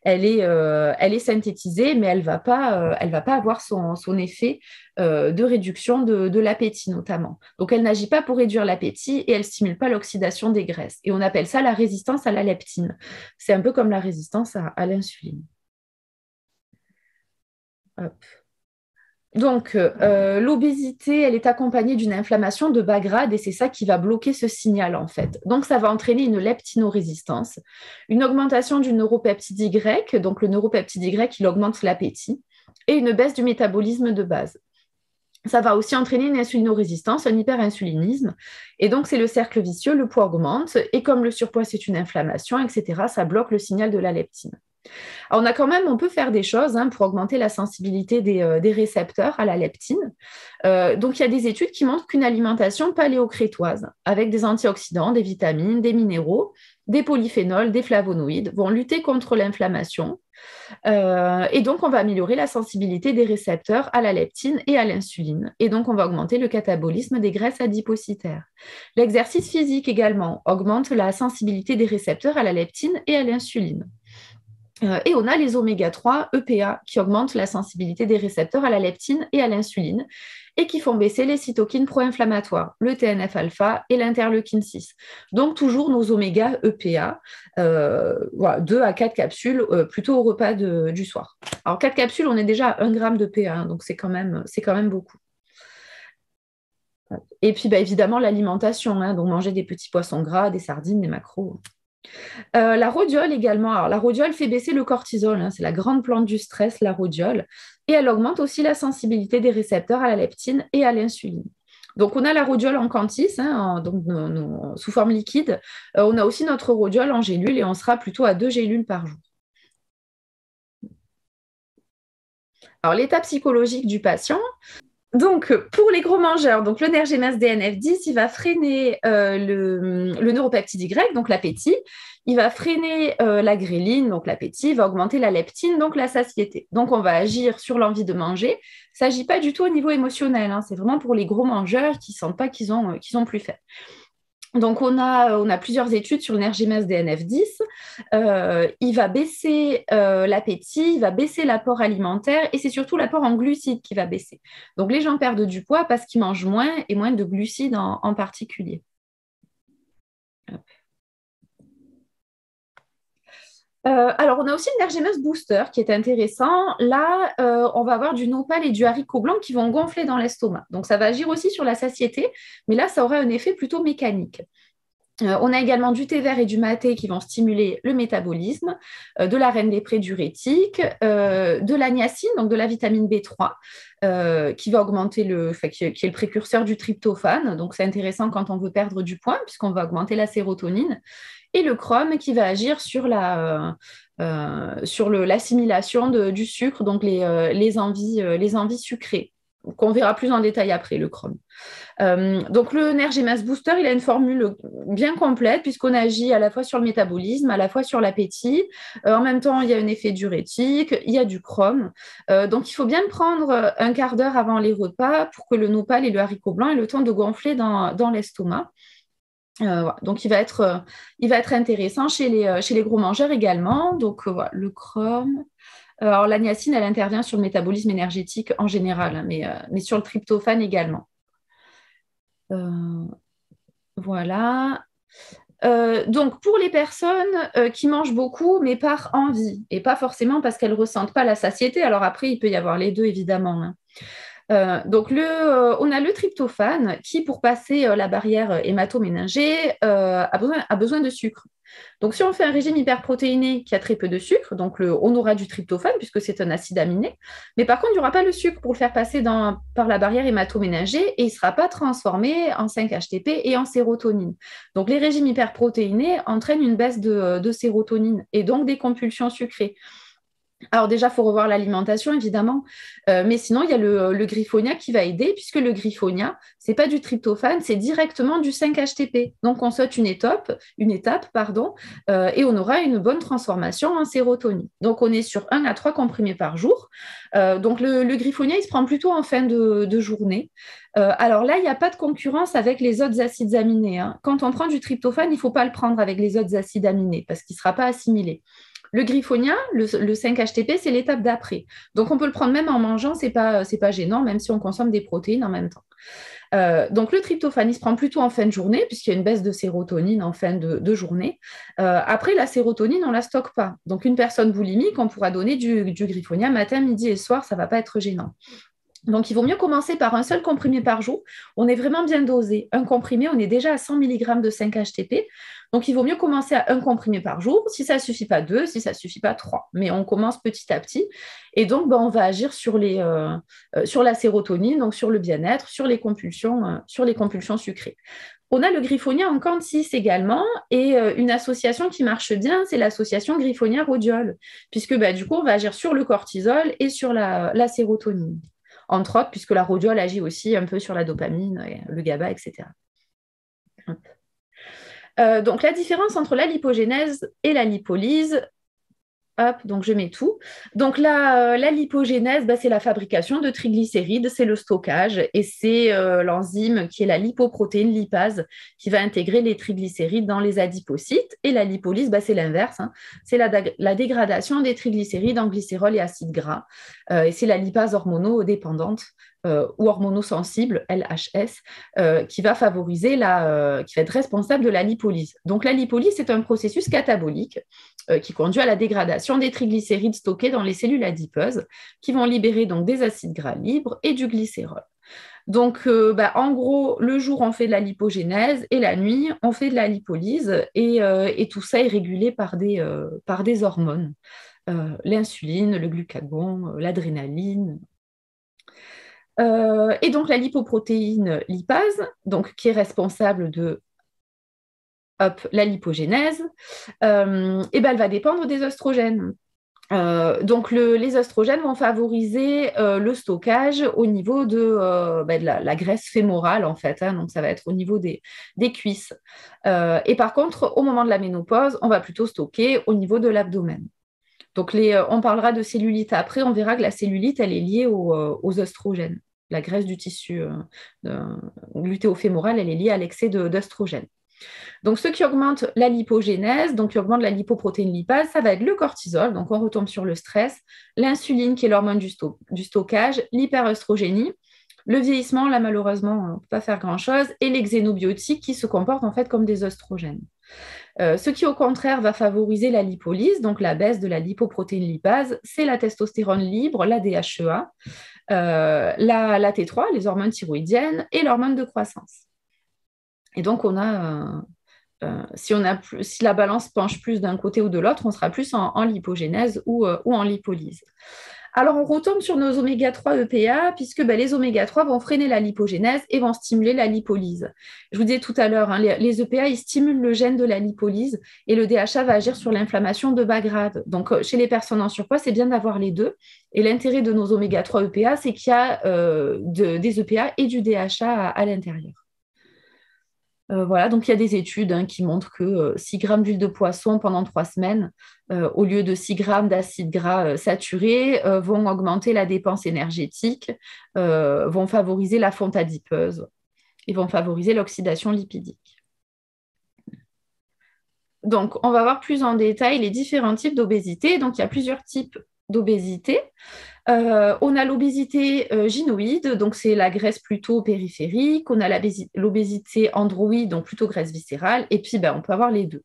Elle est synthétisée, mais elle va pas avoir son effet de réduction de l'appétit notamment. Donc elle n'agit pas pour réduire l'appétit et elle stimule pas l'oxydation des graisses. Et on appelle ça la résistance à la leptine. C'est un peu comme la résistance à l'insuline. Hop. Donc, l'obésité, elle est accompagnée d'une inflammation de bas grade et c'est ça qui va bloquer ce signal en fait. Donc, ça va entraîner une leptinorésistance, une augmentation du neuropeptide Y, donc le neuropeptide Y, il augmente l'appétit, et une baisse du métabolisme de base. Ça va aussi entraîner une insulinorésistance, un hyperinsulinisme, et donc c'est le cercle vicieux, le poids augmente, et comme le surpoids c'est une inflammation, etc., ça bloque le signal de la leptine. Alors, on peut faire des choses pour augmenter la sensibilité des récepteurs à la leptine. Donc, il y a des études qui montrent qu'une alimentation paléocrétoise, avec des antioxydants, des vitamines, des minéraux, des polyphénols, des flavonoïdes, vont lutter contre l'inflammation. Et donc, on va améliorer la sensibilité des récepteurs à la leptine et à l'insuline. Et donc, on va augmenter le catabolisme des graisses adipocytaires. L'exercice physique également augmente la sensibilité des récepteurs à la leptine et à l'insuline. Et on a les oméga 3 EPA qui augmentent la sensibilité des récepteurs à la leptine et à l'insuline et qui font baisser les cytokines pro-inflammatoires, le TNF-alpha et l'interleukine 6. Donc toujours nos oméga EPA, 2 à 4 capsules plutôt au repas du soir. Alors 4 capsules, on est déjà à 1 gramme d'EPA, donc c'est quand même beaucoup. Et puis évidemment l'alimentation, donc manger des petits poissons gras, des sardines, des maquereaux. La rhodiole également. Alors, la rhodiole fait baisser le cortisol, c'est la grande plante du stress, la rhodiole, et elle augmente aussi la sensibilité des récepteurs à la leptine et à l'insuline. Donc, on a la rhodiole en quantis, sous forme liquide. On a aussi notre rhodiole en gélule et on sera plutôt à 2 gélules par jour. Alors, l'état psychologique du patient. Donc, pour les gros mangeurs, donc le NRG-MAS DNF10, il va freiner le neuropeptide Y, donc l'appétit. Il va freiner la gréline, donc l'appétit. Il va augmenter la leptine, donc la satiété. Donc, on va agir sur l'envie de manger. Il ne s'agit pas du tout au niveau émotionnel. C'est vraiment pour les gros mangeurs qui ne sentent pas qu'ils ont plus faim. Donc, on a plusieurs études sur le NRG-MAS DNF10. Il va baisser l'appétit, il va baisser l'apport alimentaire et c'est surtout l'apport en glucides qui va baisser. Donc, les gens perdent du poids parce qu'ils mangent moins et moins de glucides en particulier. Alors, on a aussi une Ergemeuse Booster qui est intéressant. Là, on va avoir du nopal et du haricot blanc qui vont gonfler dans l'estomac. Donc, ça va agir aussi sur la satiété, mais là, ça aura un effet plutôt mécanique. On a également du thé vert et du maté qui vont stimuler le métabolisme, de la reine des prés diurétique, de la niacine, donc de la vitamine B3, qui va augmenter qui est le précurseur du tryptophane. Donc, c'est intéressant quand on veut perdre du poids, puisqu'on va augmenter la sérotonine. Et le chrome qui va agir sur l'assimilation du sucre, donc les envies sucrées, qu'on verra plus en détail après, le chrome. Donc le Nergemas Booster, il a une formule bien complète puisqu'on agit à la fois sur le métabolisme, à la fois sur l'appétit. En même temps, il y a un effet diurétique, il y a du chrome. Donc il faut bien le prendre un quart d'heure avant les repas pour que le nopal et le haricot blanc aient le temps de gonfler dans l'estomac. Donc, il va être intéressant chez les gros mangeurs également. Donc, voilà, le chrome. Alors, la niacine, elle intervient sur le métabolisme énergétique en général, hein, mais sur le tryptophane également. Voilà. Donc, pour les personnes qui mangent beaucoup, mais par envie, et pas forcément parce qu'elles ne ressentent pas la satiété. Alors, après, il peut y avoir les deux, évidemment, hein. Donc, on a le tryptophane qui, pour passer la barrière hémato-méningée, a besoin de sucre. Donc, si on fait un régime hyperprotéiné qui a très peu de sucre, donc on aura du tryptophane puisque c'est un acide aminé, mais par contre, il n'y aura pas le sucre pour le faire passer par la barrière hémato-méningée et il ne sera pas transformé en 5-HTP et en sérotonine. Donc, les régimes hyperprotéinés entraînent une baisse de sérotonine et donc des compulsions sucrées. Alors déjà, il faut revoir l'alimentation, évidemment, mais sinon, il y a le griffonia qui va aider, puisque le griffonia, ce n'est pas du tryptophane, c'est directement du 5-HTP. Donc, on saute une étape, et on aura une bonne transformation en sérotonine. Donc, on est sur 1 à 3 comprimés par jour. Donc, le griffonia, il se prend plutôt en fin de journée. Alors là, il n'y a pas de concurrence avec les autres acides aminés, hein. Quand on prend du tryptophane, il ne faut pas le prendre avec les autres acides aminés, parce qu'il ne sera pas assimilé. Le griffonia, le 5-HTP, c'est l'étape d'après. Donc, on peut le prendre même en mangeant, c'est pas gênant, même si on consomme des protéines en même temps. Donc, le tryptophane, il se prend plutôt en fin de journée, puisqu'il y a une baisse de sérotonine en fin de journée. Après, la sérotonine, on ne la stocke pas. Donc, une personne boulimique, on pourra donner du griffonia matin, midi et soir, ça ne va pas être gênant. Donc, il vaut mieux commencer par un seul comprimé par jour. On est vraiment bien dosé. Un comprimé, on est déjà à 100 mg de 5-HTP. Donc, il vaut mieux commencer à un comprimé par jour. Si ça ne suffit pas, 2. Si ça ne suffit pas, 3. Mais on commence petit à petit. Et donc, on va agir sur la sérotonine, donc sur le bien-être, sur les compulsions sucrées. On a le griffonia en quant 6 également, et une association qui marche bien, c'est l'association griffonia-rhodiol, puisque du coup, on va agir sur le cortisol et sur la sérotonine. Entre autres, puisque la rhodiol agit aussi un peu sur la dopamine, le GABA, etc. Donc, la différence entre la lipogénèse et la lipolyse, donc je mets tout. Donc, la lipogénèse, c'est la fabrication de triglycérides, c'est le stockage, et c'est l'enzyme qui est la lipoprotéine lipase qui va intégrer les triglycérides dans les adipocytes. Et la lipolyse, c'est l'inverse, hein. C'est la dégradation des triglycérides en glycérol et acides gras. Et c'est la lipase hormonodépendante ou hormonosensible, LHS, qui va favoriser qui va être responsable de la lipolyse. Donc, la lipolyse, c'est un processus catabolique qui conduit à la dégradation des triglycérides stockés dans les cellules adipeuses, qui vont libérer donc des acides gras libres et du glycérol. Donc, en gros, le jour, on fait de la lipogénèse et la nuit, on fait de la lipolyse et tout ça est régulé par des hormones. L'insuline, le glucagon, l'adrénaline. Et donc, la lipoprotéine lipase, donc, qui est responsable de la lipogénèse, elle va dépendre des œstrogènes. Donc, les œstrogènes vont favoriser le stockage au niveau de la graisse fémorale, en fait, hein, donc ça va être au niveau des cuisses. Et par contre, au moment de la ménopause, on va plutôt stocker au niveau de l'abdomen. Donc, on parlera de cellulite après, on verra que la cellulite, elle est liée aux œstrogènes. La graisse du tissu glutéofémoral, elle est liée à l'excès d'œstrogènes. Donc, ce qui augmente la lipogénèse, donc qui augmente la lipoprotéine lipase, ça va être le cortisol, donc on retombe sur le stress, l'insuline qui est l'hormone du stockage, l'hyperœstrogénie, le vieillissement, là malheureusement on ne peut pas faire grand-chose, et les xénobiotiques qui se comportent en fait comme des œstrogènes. Ce qui, au contraire, va favoriser la lipolyse, donc la baisse de la lipoprotéine lipase, c'est la testostérone libre, la DHEA, la T3, les hormones thyroïdiennes et l'hormone de croissance. Et donc, si la balance penche plus d'un côté ou de l'autre, on sera plus en lipogénèse ou en lipolyse. Alors, on retombe sur nos oméga-3 EPA, puisque les oméga-3 vont freiner la lipogénèse et vont stimuler la lipolyse. Je vous disais tout à l'heure, les EPA, ils stimulent le gène de la lipolyse et le DHA va agir sur l'inflammation de bas grade. Donc, chez les personnes en surpoids, c'est bien d'avoir les deux. Et l'intérêt de nos oméga-3 EPA, c'est qu'il y a des EPA et du DHA à l'intérieur. Voilà, donc il y a des études qui montrent que 6 grammes d'huile de poisson pendant 3 semaines, au lieu de 6 grammes d'acides gras saturés, vont augmenter la dépense énergétique, vont favoriser la fonte adipeuse et vont favoriser l'oxydation lipidique. Donc, on va voir plus en détail les différents types d'obésité. Donc, il y a plusieurs types d'obésité. On a l'obésité gynoïde, donc c'est la graisse plutôt périphérique. On a l'obésité androïde, donc plutôt graisse viscérale. Et puis, on peut avoir les deux.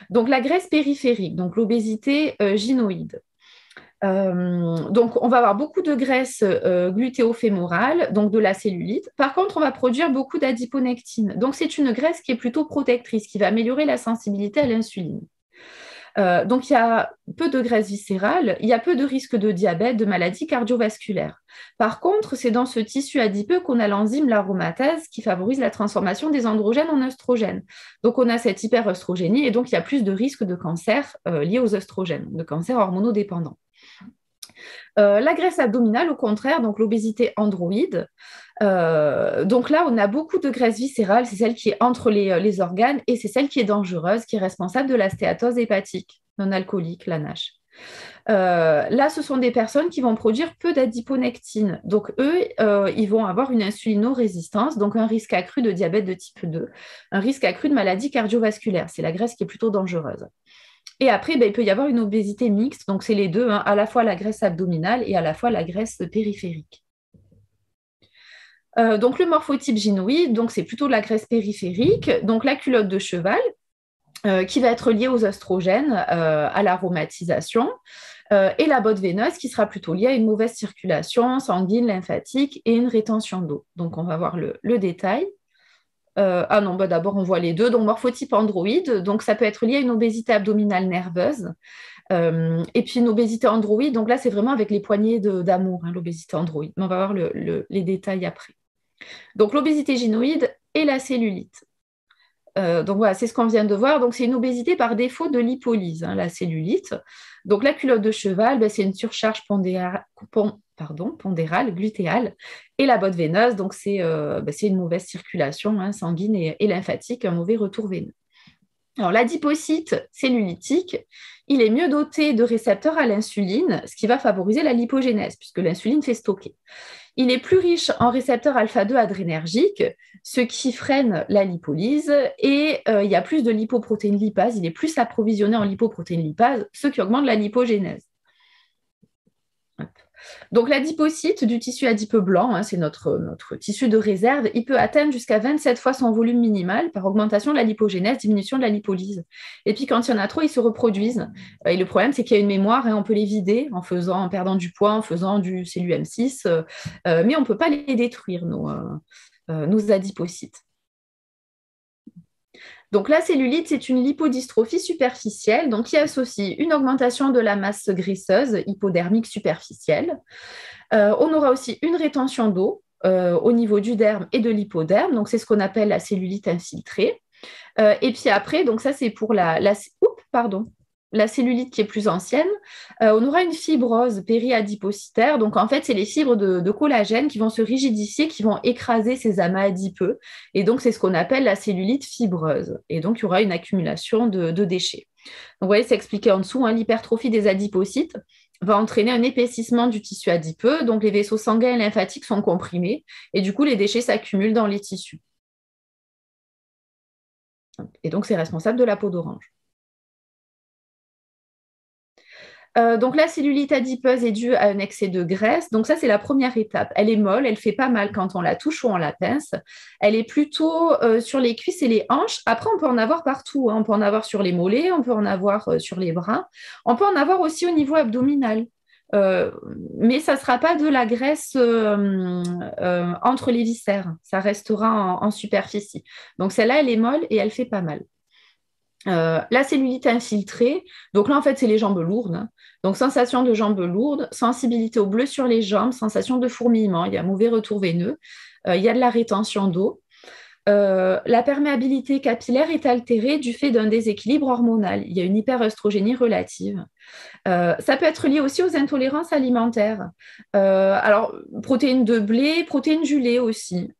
Donc, la graisse périphérique, donc l'obésité gynoïde. Donc, on va avoir beaucoup de graisse glutéofémorale, donc de la cellulite. Par contre, on va produire beaucoup d'adiponectine. Donc, c'est une graisse qui est plutôt protectrice, qui va améliorer la sensibilité à l'insuline. Donc, il y a peu de graisse viscérale, il y a peu de risque de diabète, de maladies cardiovasculaires. Par contre, c'est dans ce tissu adipeux qu'on a l'enzyme l'aromatase qui favorise la transformation des androgènes en œstrogènes. Donc, on a cette hyperœstrogénie et donc il y a plus de risques de cancer liés aux œstrogènes, de cancer hormonodépendant. La graisse abdominale, au contraire, donc l'obésité androïde. Donc là, on a beaucoup de graisse viscérale, c'est celle qui est entre les organes et c'est celle qui est dangereuse, qui est responsable de la stéatose hépatique non alcoolique, la NASH. Là, ce sont des personnes qui vont produire peu d'adiponectine. Donc, eux, ils vont avoir une insulinorésistance, donc un risque accru de diabète de type 2, un risque accru de maladie cardiovasculaire. C'est la graisse qui est plutôt dangereuse. Et après, il peut y avoir une obésité mixte, donc c'est les deux, à la fois la graisse abdominale et à la fois la graisse périphérique. Donc le morphotype gynoïde, donc c'est plutôt la graisse périphérique, donc la culotte de cheval, qui va être liée aux oestrogènes, à l'aromatisation, et la botte veineuse qui sera plutôt liée à une mauvaise circulation sanguine, lymphatique et une rétention d'eau. Donc on va voir le détail. D'abord on voit les deux. Donc morphotype androïde, donc ça peut être lié à une obésité abdominale nerveuse. Et puis une obésité androïde, donc là c'est vraiment avec les poignées d'amour, l'obésité androïde. Mais on va voir les détails après. Donc l'obésité gynoïde et la cellulite. Donc voilà, c'est ce qu'on vient de voir. Donc c'est une obésité par défaut de lipolyse, la cellulite. Donc la culotte de cheval, c'est une surcharge pondérale, glutéale. Et la botte veineuse, donc c'est une mauvaise circulation sanguine et lymphatique, un mauvais retour veineux. Alors l'adipocyte cellulitique, il est mieux doté de récepteurs à l'insuline, ce qui va favoriser la lipogénèse, puisque l'insuline fait stocker. Il est plus riche en récepteurs alpha-2 adrénergiques, ce qui freine la lipolyse, et il y a plus de lipoprotéines lipase, il est plus approvisionné en lipoprotéines lipase, ce qui augmente la lipogénèse. Donc l'adipocyte du tissu adipeux blanc, c'est notre tissu de réserve, il peut atteindre jusqu'à 27 fois son volume minimal par augmentation de la lipogénèse, diminution de la lipolyse. Et puis quand il y en a trop, ils se reproduisent. Et le problème, c'est qu'il y a une mémoire, on peut les vider en perdant du poids, en faisant du CLUM6, mais on ne peut pas les détruire, nos adipocytes. Donc la cellulite, c'est une lipodystrophie superficielle, donc qui associe une augmentation de la masse graisseuse hypodermique superficielle. On aura aussi une rétention d'eau au niveau du derme et de l'hypoderme, donc c'est ce qu'on appelle la cellulite infiltrée. Et puis après, donc ça c'est pour la cellulite qui est plus ancienne, on aura une fibrose périadipocytaire. Donc, en fait, c'est les fibres de collagène qui vont se rigidifier, qui vont écraser ces amas adipeux. Et donc, c'est ce qu'on appelle la cellulite fibreuse. Et donc, il y aura une accumulation de déchets. Donc, vous voyez, c'est expliqué en dessous, l'hypertrophie des adipocytes va entraîner un épaississement du tissu adipeux. Donc, les vaisseaux sanguins et lymphatiques sont comprimés. Et du coup, les déchets s'accumulent dans les tissus. Et donc, c'est responsable de la peau d'orange. Donc la cellulite adipeuse est due à un excès de graisse. Donc ça, c'est la première étape. Elle est molle, elle fait pas mal quand on la touche ou on la pince. Elle est plutôt sur les cuisses et les hanches. Après, on peut en avoir partout, hein. On peut en avoir sur les mollets, on peut en avoir sur les bras. On peut en avoir aussi au niveau abdominal. Euh, mais ça ne sera pas de la graisse entre les viscères. Ça restera en superficie. Donc celle-là, elle est molle et elle fait pas mal. La cellulite infiltrée, donc là en fait c'est les jambes lourdes, hein. Donc sensation de jambes lourdes, sensibilité au bleu sur les jambes, sensation de fourmillement, il y a un mauvais retour veineux, il y a de la rétention d'eau. La perméabilité capillaire est altérée du fait d'un déséquilibre hormonal, il y a une hyperœstrogénie relative. Ça peut être lié aussi aux intolérances alimentaires. Alors, protéines de blé, protéines du lait aussi,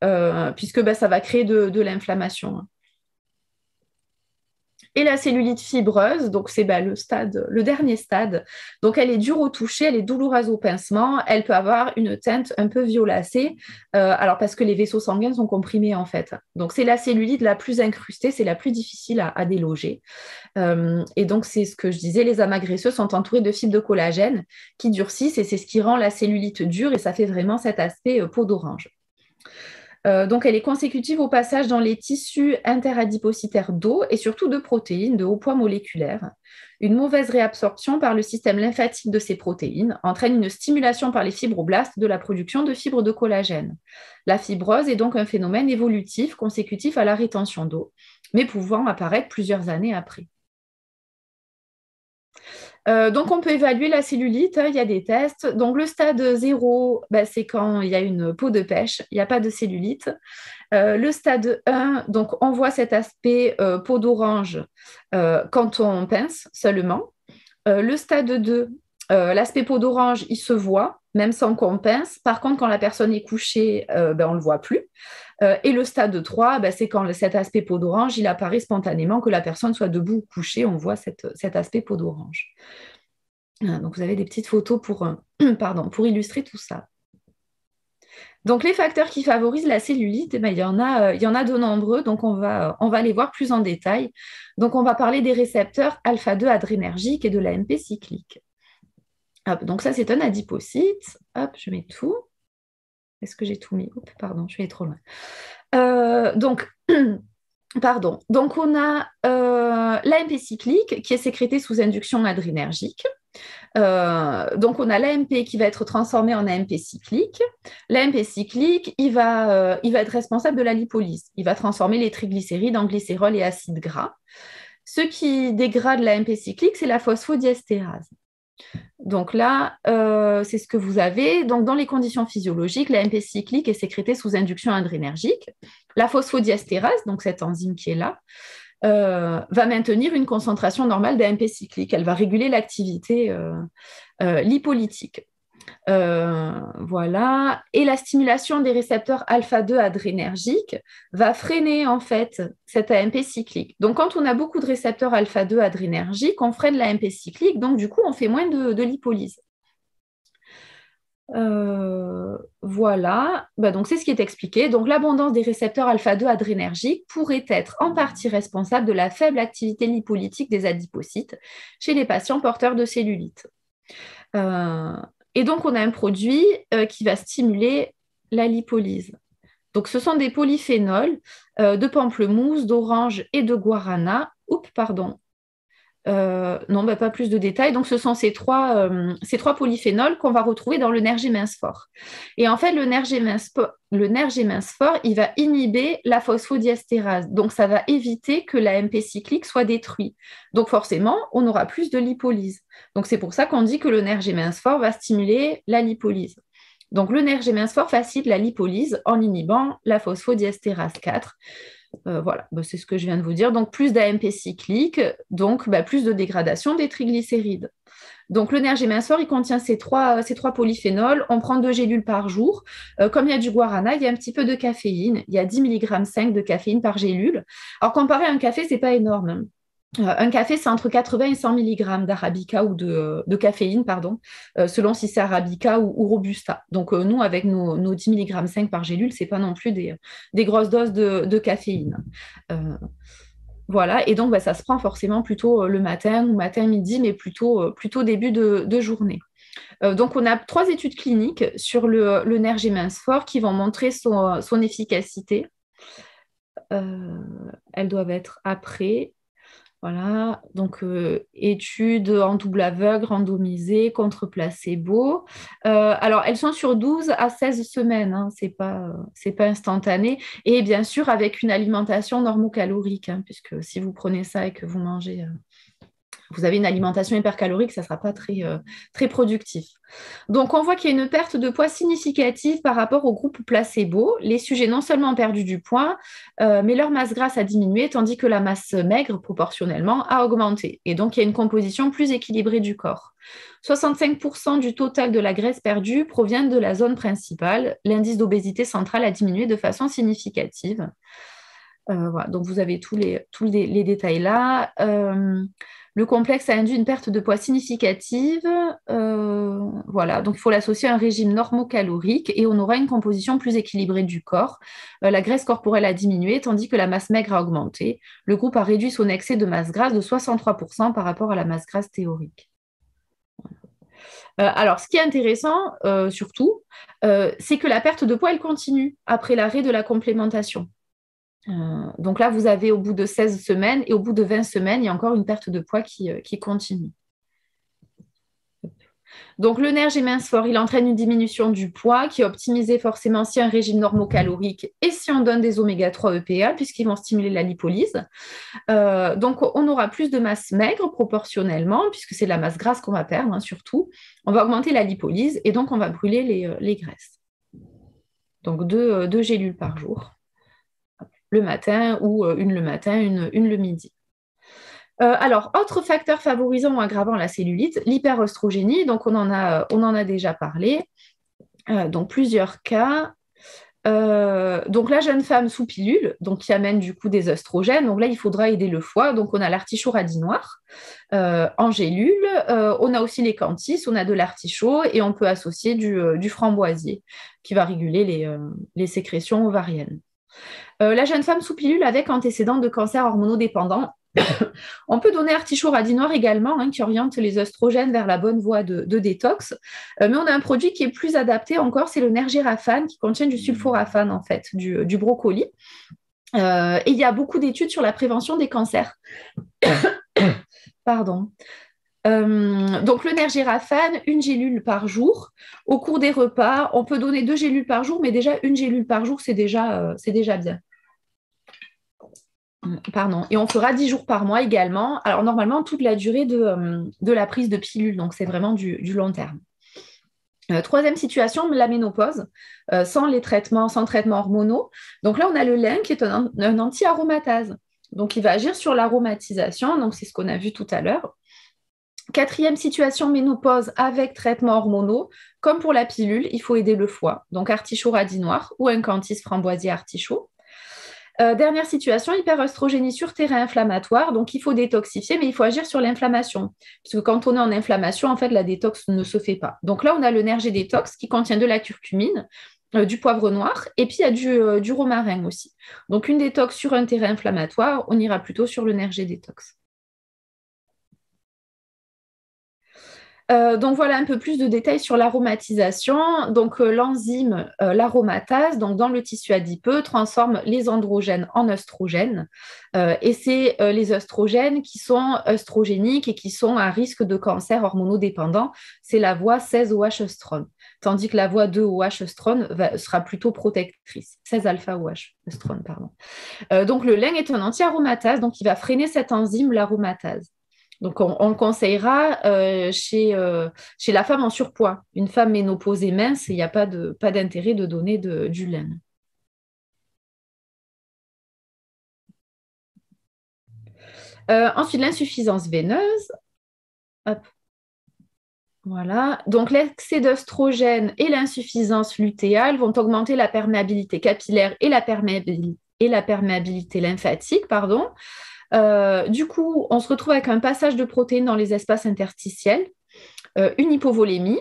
puisque bah, ça va créer de l'inflammation. Et la cellulite fibreuse, donc c'est bah, le dernier stade. Donc elle est dure au toucher, elle est douloureuse au pincement, elle peut avoir une teinte un peu violacée, alors parce que les vaisseaux sanguins sont comprimés en fait. Donc c'est la cellulite la plus incrustée, c'est la plus difficile à déloger. Et donc c'est ce que je disais, les amas graisseux sont entourés de fibres de collagène qui durcissent et c'est ce qui rend la cellulite dure et ça fait vraiment cet aspect peau d'orange. Donc, elle est consécutive au passage dans les tissus interadipocytaires d'eau et surtout de protéines de haut poids moléculaire. Une mauvaise réabsorption par le système lymphatique de ces protéines entraîne une stimulation par les fibroblastes de la production de fibres de collagène. La fibrose est donc un phénomène évolutif consécutif à la rétention d'eau, mais pouvant apparaître plusieurs années après. Donc, on peut évaluer la cellulite, hein, il y a des tests. Donc, le stade 0, bah, c'est quand il y a une peau de pêche, il n'y a pas de cellulite. Le stade 1, donc on voit cet aspect peau d'orange quand on pince seulement. Le stade 2, l'aspect peau d'orange, il se voit, même sans qu'on pince. Par contre, quand la personne est couchée, ben, on ne le voit plus. Et le stade 3, ben, c'est quand cet aspect peau d'orange, il apparaît spontanément, que la personne soit debout ou couchée, on voit cet aspect peau d'orange. Donc, vous avez des petites photos pour illustrer tout ça. Donc, les facteurs qui favorisent la cellulite, eh ben, il y en a de nombreux, donc on va les voir plus en détail. Donc, on va parler des récepteurs alpha-2 adrénergiques et de l'AMP cyclique. Hop, donc, ça, c'est un adipocyte. Hop, je mets tout. Est-ce que j'ai tout mis? Oups, pardon, je suis allée trop loin. Donc, pardon. Donc, on a l'AMP cyclique qui est sécrété sous induction adrénergique. Donc, on a l'AMP qui va être transformé en AMP cyclique. L'AMP cyclique, il va être responsable de la lipolyse. Il va transformer les triglycérides en glycérol et acides gras. Ce qui dégrade l'AMP cyclique, c'est la phosphodiesterase. Donc là, c'est ce que vous avez. Donc, dans les conditions physiologiques, l'AMP cyclique est sécrétée sous induction adrénergique. La phosphodiesterase, donc cette enzyme qui est là, va maintenir une concentration normale d'AMP cyclique. Elle va réguler l'activité lipolytique. Voilà. Et la stimulation des récepteurs alpha-2 adrénergiques va freiner en fait cette AMP cyclique. Donc, quand on a beaucoup de récepteurs alpha-2 adrénergiques, on freine l'AMP cyclique, donc du coup, on fait moins de lipolyse. Voilà, donc c'est ce qui est expliqué. Donc l'abondance des récepteurs alpha-2 adrénergiques pourrait être en partie responsable de la faible activité lipolytique des adipocytes chez les patients porteurs de cellulite. Et donc on a un produit qui va stimuler la lipolyse. Donc ce sont des polyphénols de pamplemousse, d'orange et de guarana. Oups, pardon. Non, pas plus de détails. Donc, ce sont ces trois polyphénols qu'on va retrouver dans le nerf G mince fort. Et en fait, le nerf G mince fort, il va inhiber la phosphodiesterase. Donc, ça va éviter que l'AMP cyclique soit détruit. Donc, forcément, on aura plus de lipolyse. Donc, c'est pour ça qu'on dit que le nerf G mince fort va stimuler la lipolyse. Donc, le nerf G mince fort facilite la lipolyse en inhibant la phosphodiesterase 4. Voilà, c'est ce que je viens de vous dire. Donc, plus d'AMP cyclique, donc plus de dégradation des triglycérides. Donc, le nerf G mince fort, il contient ces trois polyphénols. On prend 2 gélules par jour. Comme il y a du guarana, il y a un petit peu de caféine. Il y a 10 mg 5 de caféine par gélule. Alors, comparé à un café, ce n'est pas énorme. Un café, c'est entre 80 et 100 mg d'arabica ou de caféine, pardon, selon si c'est arabica ou robusta. Donc, nous, avec nos 10 mg 5 par gélule, ce n'est pas non plus des grosses doses de caféine. Voilà, et donc ça se prend forcément plutôt le matin ou matin-midi, mais plutôt début de journée. Donc, on a 3 études cliniques sur le nerf mince fort qui vont montrer son efficacité. Elles doivent être après. Voilà, donc études en double aveugle, randomisées, contre placebo. Alors, elles sont sur 12 à 16 semaines, hein, c'est pas instantané. Et bien sûr, avec une alimentation normocalorique, hein, puisque si vous prenez ça et que vous mangez vous avez une alimentation hypercalorique, ça ne sera pas très productif. Donc, on voit qu'il y a une perte de poids significative par rapport au groupe placebo. Les sujets non seulement ont perdu du poids, mais leur masse grasse a diminué, tandis que la masse maigre, proportionnellement, a augmenté. Et donc, il y a une composition plus équilibrée du corps. 65% du total de la graisse perdue provient de la zone principale. L'indice d'obésité centrale a diminué de façon significative. Voilà, donc vous avez tous les détails là. Le complexe a induit une perte de poids significative. Voilà, donc il faut l'associer à un régime normocalorique et on aura une composition plus équilibrée du corps. La graisse corporelle a diminué tandis que la masse maigre a augmenté. Le groupe a réduit son excès de masse grasse de 63% par rapport à la masse grasse théorique. Alors, ce qui est intéressant, surtout, c'est que la perte de poids, elle continue après l'arrêt de la complémentation. Donc là, vous avez au bout de 16 semaines et au bout de 20 semaines, il y a encore une perte de poids qui continue. Donc le nerf mince fort, il entraîne une diminution du poids qui est optimisée forcément si un régime normocalorique et si on donne des oméga 3 EPA puisqu'ils vont stimuler la lipolyse. Donc on aura plus de masse maigre proportionnellement puisque c'est de la masse grasse qu'on va perdre, hein, surtout. On va augmenter la lipolyse et donc on va brûler les graisses. Donc deux gélules par jour. Le matin ou une le matin, une le midi. Alors, autre facteur favorisant ou aggravant la cellulite, l'hyperoestrogénie. Donc, on en a déjà parlé. Donc, plusieurs cas. Donc, la jeune femme sous pilule, donc qui amène du coup des œstrogènes. Donc là, il faudra aider le foie. Donc, on a l'artichaut radis noir en gélule. On a aussi les canthis, on a de l'artichaut et on peut associer du framboisier qui va réguler les sécrétions ovariennes. La jeune femme sous pilule avec antécédent de cancer hormonodépendant. On peut donner artichaut radis noir également, hein, qui oriente les œstrogènes vers la bonne voie de détox. Mais on a un produit qui est plus adapté encore, c'est le nergiraphane, qui contient du sulforaphane, en fait, du brocoli. Et il y a beaucoup d'études sur la prévention des cancers. Pardon. Donc le nergiraphane, une gélule par jour. Au cours des repas, on peut donner 2 gélules par jour, mais déjà une gélule par jour, c'est déjà bien. Pardon. Et on fera 10 jours par mois également. Alors normalement, toute la durée de la prise de pilule, donc c'est vraiment du long terme. Troisième situation, la ménopause, sans traitements hormonaux. Donc là, on a le lin qui est un anti-aromatase. Donc il va agir sur l'aromatisation, donc c'est ce qu'on a vu tout à l'heure. Quatrième situation, ménopause avec traitements hormonaux. Comme pour la pilule, il faut aider le foie. Donc artichaut radis noir ou un canthis framboisier artichaut. Dernière situation, hyperoestrogénie sur terrain inflammatoire. Donc, il faut détoxifier, mais il faut agir sur l'inflammation. Parce que quand on est en inflammation, en fait, la détox ne se fait pas. Donc là, on a le Nergédétox qui contient de la curcumine, du poivre noir, et puis il y a du romarin aussi. Donc, une détox sur un terrain inflammatoire, on ira plutôt sur le Nergédétox. Donc voilà un peu plus de détails sur l'aromatisation. Donc l'enzyme, l'aromatase, donc dans le tissu adipeux, transforme les androgènes en œstrogènes. Et c'est les œstrogènes qui sont œstrogéniques et qui sont à risque de cancer hormonodépendant. C'est la voie 16-OH-œstrone. Tandis que la voie 2-OH-œstrone sera plutôt protectrice. 16-alpha-OH-œstrone, pardon. Donc le lin est un anti-aromatase, donc il va freiner cette enzyme, l'aromatase. Donc, on le conseillera chez la femme en surpoids. Une femme ménopausée mince, il n'y a pas d'intérêt de donner du lin. Ensuite, l'insuffisance veineuse. Hop. Voilà. Donc, l'excès d'œstrogène et l'insuffisance lutéale vont augmenter la perméabilité capillaire et la perméabilité lymphatique, pardon. Du coup, on se retrouve avec un passage de protéines dans les espaces interstitiels, une hypovolémie.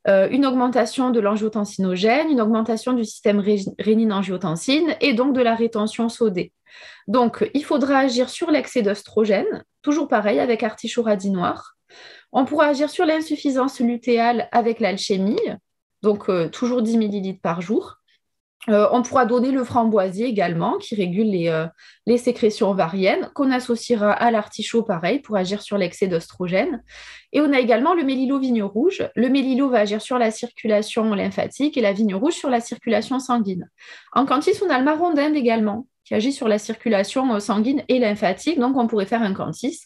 une augmentation de l'angiotensinogène, une augmentation du système rénine-angiotensine et donc de la rétention sodée. Donc, il faudra agir sur l'excès d'œstrogène, toujours pareil avec artichaut radis noir. On pourra agir sur l'insuffisance lutéale avec l'alchémie, donc toujours 10 millilitres par jour. On pourra donner le framboisier également, qui régule les sécrétions ovariennes, qu'on associera à l'artichaut, pareil, pour agir sur l'excès d'œstrogène. Et on a également le mélilo vigne rouge. Le mélilo va agir sur la circulation lymphatique et la vigne rouge sur la circulation sanguine. En cantis, on a le marron d'Inde également, qui agit sur la circulation sanguine et lymphatique. Donc, on pourrait faire un cantis.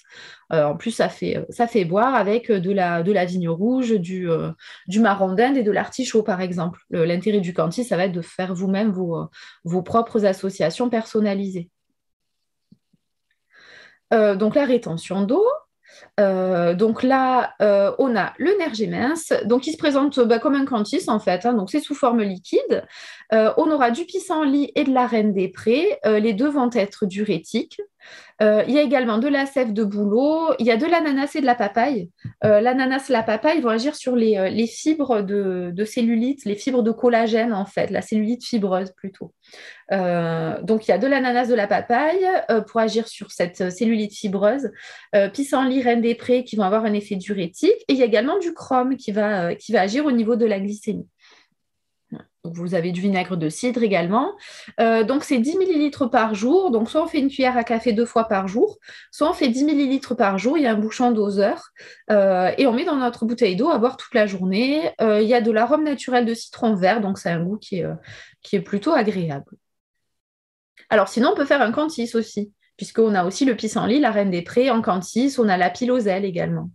En plus, ça fait boire avec de la vigne rouge, du marron d'Inde et de l'artichaut, par exemple. L'intérêt du cantis, ça va être de faire vous-même vos propres associations personnalisées. Donc, la rétention d'eau. Donc là, on a le nerf mince, donc il se présente comme un cantis en fait, hein, donc c'est sous forme liquide. On aura du pissenlit et de la reine des prés, les deux vont être diurétiques. Il y a également de la sève de bouleau, il y a de l'ananas et de la papaye. L'ananas et la papaye vont agir sur les fibres de cellulite, les fibres de collagène en fait, la cellulite fibreuse plutôt. Donc il y a de l'ananas, de la papaye pour agir sur cette cellulite fibreuse, pissenlit, reine des prés qui vont avoir un effet diurétique, et il y a également du chrome qui va agir au niveau de la glycémie. Donc, vous avez du vinaigre de cidre également. Donc, c'est 10 millilitres par jour. Donc, soit on fait une cuillère à café 2 fois par jour, soit on fait 10 millilitres par jour. Il y a un bouchon doseur. Et on met dans notre bouteille d'eau à boire toute la journée. Il y a de l'arôme naturel de citron vert. Donc, c'est un goût qui est plutôt agréable. Alors, sinon, on peut faire un cantis aussi, puisqu'on a aussi le pissenlit, la reine des prés en cantis. On a la piloselle également.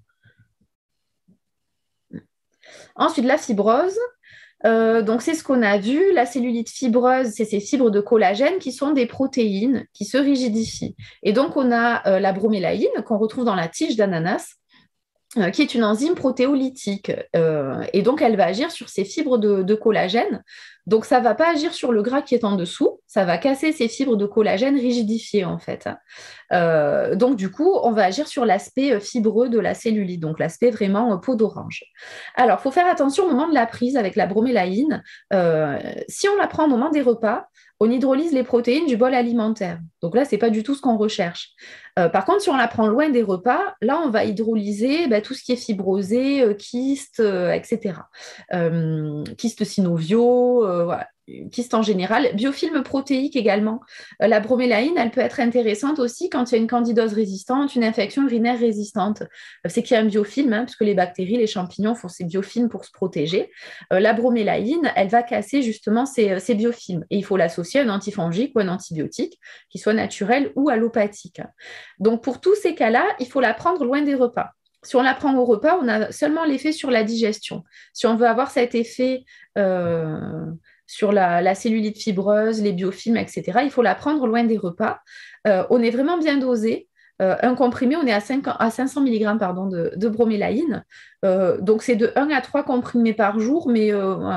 Ensuite, la fibrose. Donc, c'est ce qu'on a vu. La cellulite fibreuse, c'est ces fibres de collagène qui sont des protéines qui se rigidifient. Et donc, on a la bromélaïne qu'on retrouve dans la tige d'ananas, qui est une enzyme protéolytique. Et donc, elle va agir sur ces fibres de collagène. Donc, ça ne va pas agir sur le gras qui est en dessous, ça va casser ces fibres de collagène rigidifiées, en fait. Donc, du coup, on va agir sur l'aspect fibreux de la cellulite, donc l'aspect vraiment peau d'orange. Alors, il faut faire attention au moment de la prise avec la bromélaïne. Si on la prend au moment des repas, on hydrolyse les protéines du bol alimentaire. Donc là, ce n'est pas du tout ce qu'on recherche. Par contre, si on la prend loin des repas, là, on va hydrolyser tout ce qui est fibrosé, kyste, etc. Kyste synoviaux, voilà. Kyste en général, biofilm protéique également. La bromélaïne, elle peut être intéressante aussi quand il y a une candidose résistante, une infection urinaire résistante. C'est qu'il y a un biofilm, hein, puisque les bactéries, les champignons font ces biofilms pour se protéger. La bromélaïne, elle va casser justement ces biofilms. Et il faut l'associer à un antifongique ou un antibiotique, qui soit naturel ou allopathique. Donc pour tous ces cas-là, il faut la prendre loin des repas. Si on la prend au repas, on a seulement l'effet sur la digestion. Si on veut avoir cet effet sur la cellulite fibreuse, les biofilms, etc., il faut la prendre loin des repas. On est vraiment bien dosé. Un comprimé, on est à 500 mg de bromélaïne. Donc, c'est de 1 à 3 comprimés par jour, mais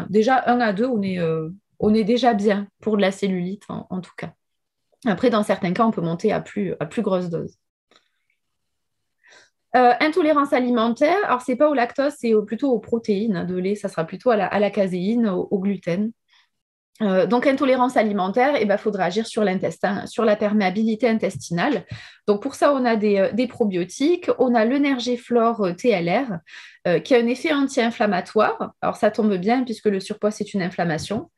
déjà 1 à 2, on est déjà bien pour de la cellulite, en tout cas. Après, dans certains cas, on peut monter à plus grosse dose. Intolérance alimentaire, alors c'est pas au lactose, c'est plutôt aux protéines de lait, ça sera plutôt à la caséine, au gluten. Donc, intolérance alimentaire, faudra agir sur l'intestin, sur la perméabilité intestinale. Donc, pour ça, on a des probiotiques. On a le Nergeflor TLR qui a un effet anti-inflammatoire. Alors, ça tombe bien puisque le surpoids, c'est une inflammation.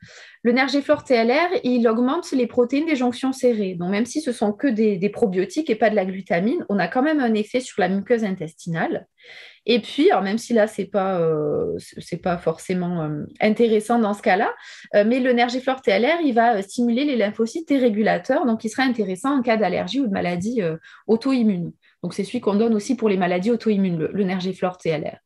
Le Nergeflor TLR, il augmente les protéines des jonctions serrées. Donc, même si ce sont que des probiotiques et pas de la glutamine, on a quand même un effet sur la muqueuse intestinale. Et puis, alors même si là, c'est pas forcément intéressant dans ce cas-là, mais le Nergeflor TLR, il va stimuler les lymphocytes T régulateurs, donc il serait intéressant en cas d'allergie ou de maladie auto-immune. Donc, c'est celui qu'on donne aussi pour les maladies auto-immunes, le Nergeflor TLR.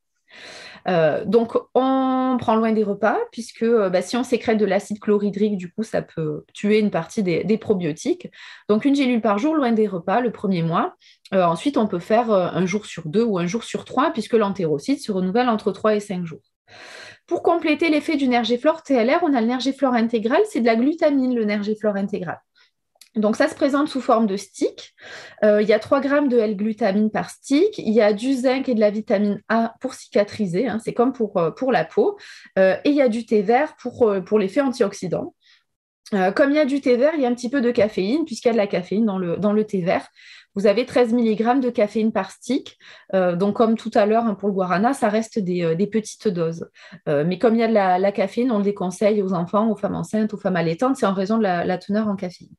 Donc, on prend loin des repas, puisque si on sécrète de l'acide chlorhydrique, du coup, ça peut tuer une partie des probiotiques. Donc, une gélule par jour, loin des repas, le premier mois. Ensuite, on peut faire un jour sur 2 ou un jour sur 3, puisque l'entérocyte se renouvelle entre 3 et 5 jours. Pour compléter l'effet du Nergeflor TLR, on a le Nergeflor intégral, c'est de la glutamine, le Nergeflor intégral. Donc, ça se présente sous forme de stick. Il y a 3 grammes de L-glutamine par stick. Il y a du zinc et de la vitamine A pour cicatriser. Hein, c'est comme pour la peau. Et il y a du thé vert pour l'effet antioxydant. Comme il y a du thé vert, il y a un petit peu de caféine, puisqu'il y a de la caféine dans le thé vert. Vous avez 13 mg de caféine par stick. Donc, comme tout à l'heure, hein, pour le guarana, ça reste des petites doses. Mais comme il y a de la caféine, on le déconseille aux enfants, aux femmes enceintes, aux femmes allaitantes. C'est en raison de la teneur en caféine.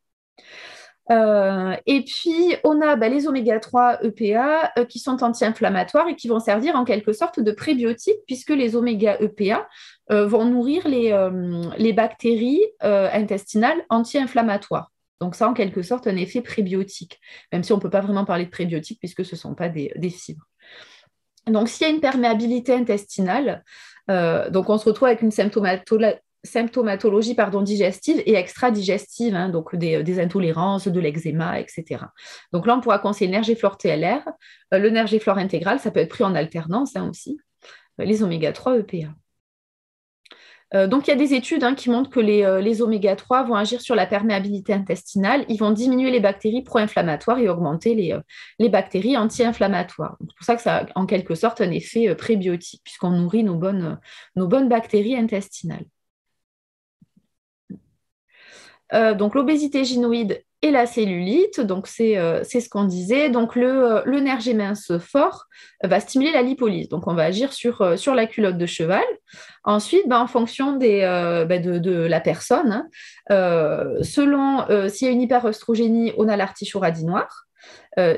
Et puis, on a les oméga-3 EPA qui sont anti-inflammatoires et qui vont servir en quelque sorte de prébiotiques, puisque les oméga EPA vont nourrir les bactéries intestinales anti-inflammatoires. Donc ça, en quelque sorte, un effet prébiotique, même si on ne peut pas vraiment parler de prébiotiques puisque ce ne sont pas des fibres. Donc, s'il y a une perméabilité intestinale, donc on se retrouve avec une symptomatologie digestive et extra-digestive, hein, donc des intolérances, de l'eczéma, etc. Donc là, on pourra conseiller le Nergiflor TLR, le Nergiflor intégral, ça peut être pris en alternance aussi, les oméga-3 EPA. Donc, il y a des études qui montrent que les oméga-3 vont agir sur la perméabilité intestinale. Ils vont diminuer les bactéries pro-inflammatoires et augmenter les bactéries anti-inflammatoires. C'est pour ça que ça a en quelque sorte un effet prébiotique, puisqu'on nourrit nos bonnes bactéries intestinales. Donc, l'obésité gynoïde et la cellulite, donc c'est ce qu'on disait. Donc, le nerf G mince fort va stimuler la lipolyse. Donc, on va agir sur la culotte de cheval. Ensuite, en fonction de la personne, selon s'il y a une hyperœstrogénie, on a l'artichaut radis noir.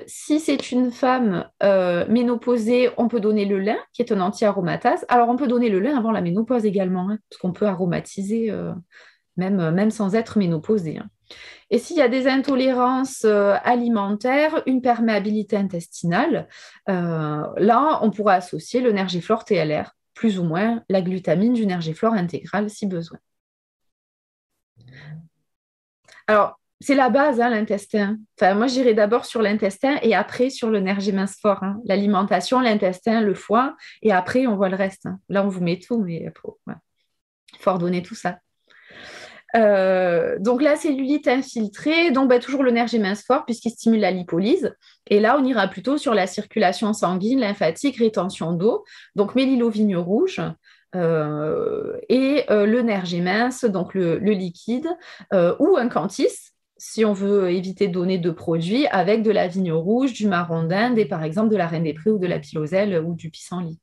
Si c'est une femme ménopausée, on peut donner le lin, qui est un anti-aromatase. Alors, on peut donner le lin avant la ménopause également, parce qu'on peut aromatiser même sans être ménopausée. Et s'il y a des intolérances alimentaires, une perméabilité intestinale, là, on pourra associer le Nergiflor TLR, plus ou moins la glutamine du Nergiflor intégral si besoin. Alors, c'est la base, l'intestin. Enfin, moi, j'irai d'abord sur l'intestin et après sur le nerf G mince fort. L'alimentation, l'intestin, le foie, et après, on voit le reste. Là, on vous met tout, mais il faut ordonner tout ça. Donc la cellulite infiltrée, donc toujours le nerf G mince fort puisqu'il stimule la lipolyse. Et là, on ira plutôt sur la circulation sanguine, lymphatique, rétention d'eau. Donc mélilovigne rouge et le nerf G mince, donc le liquide, ou un canthis, si on veut éviter de donner de produits avec de la vigne rouge, du marron d'Inde et par exemple de la reine des prés ou de la piloselle ou du pissenlit.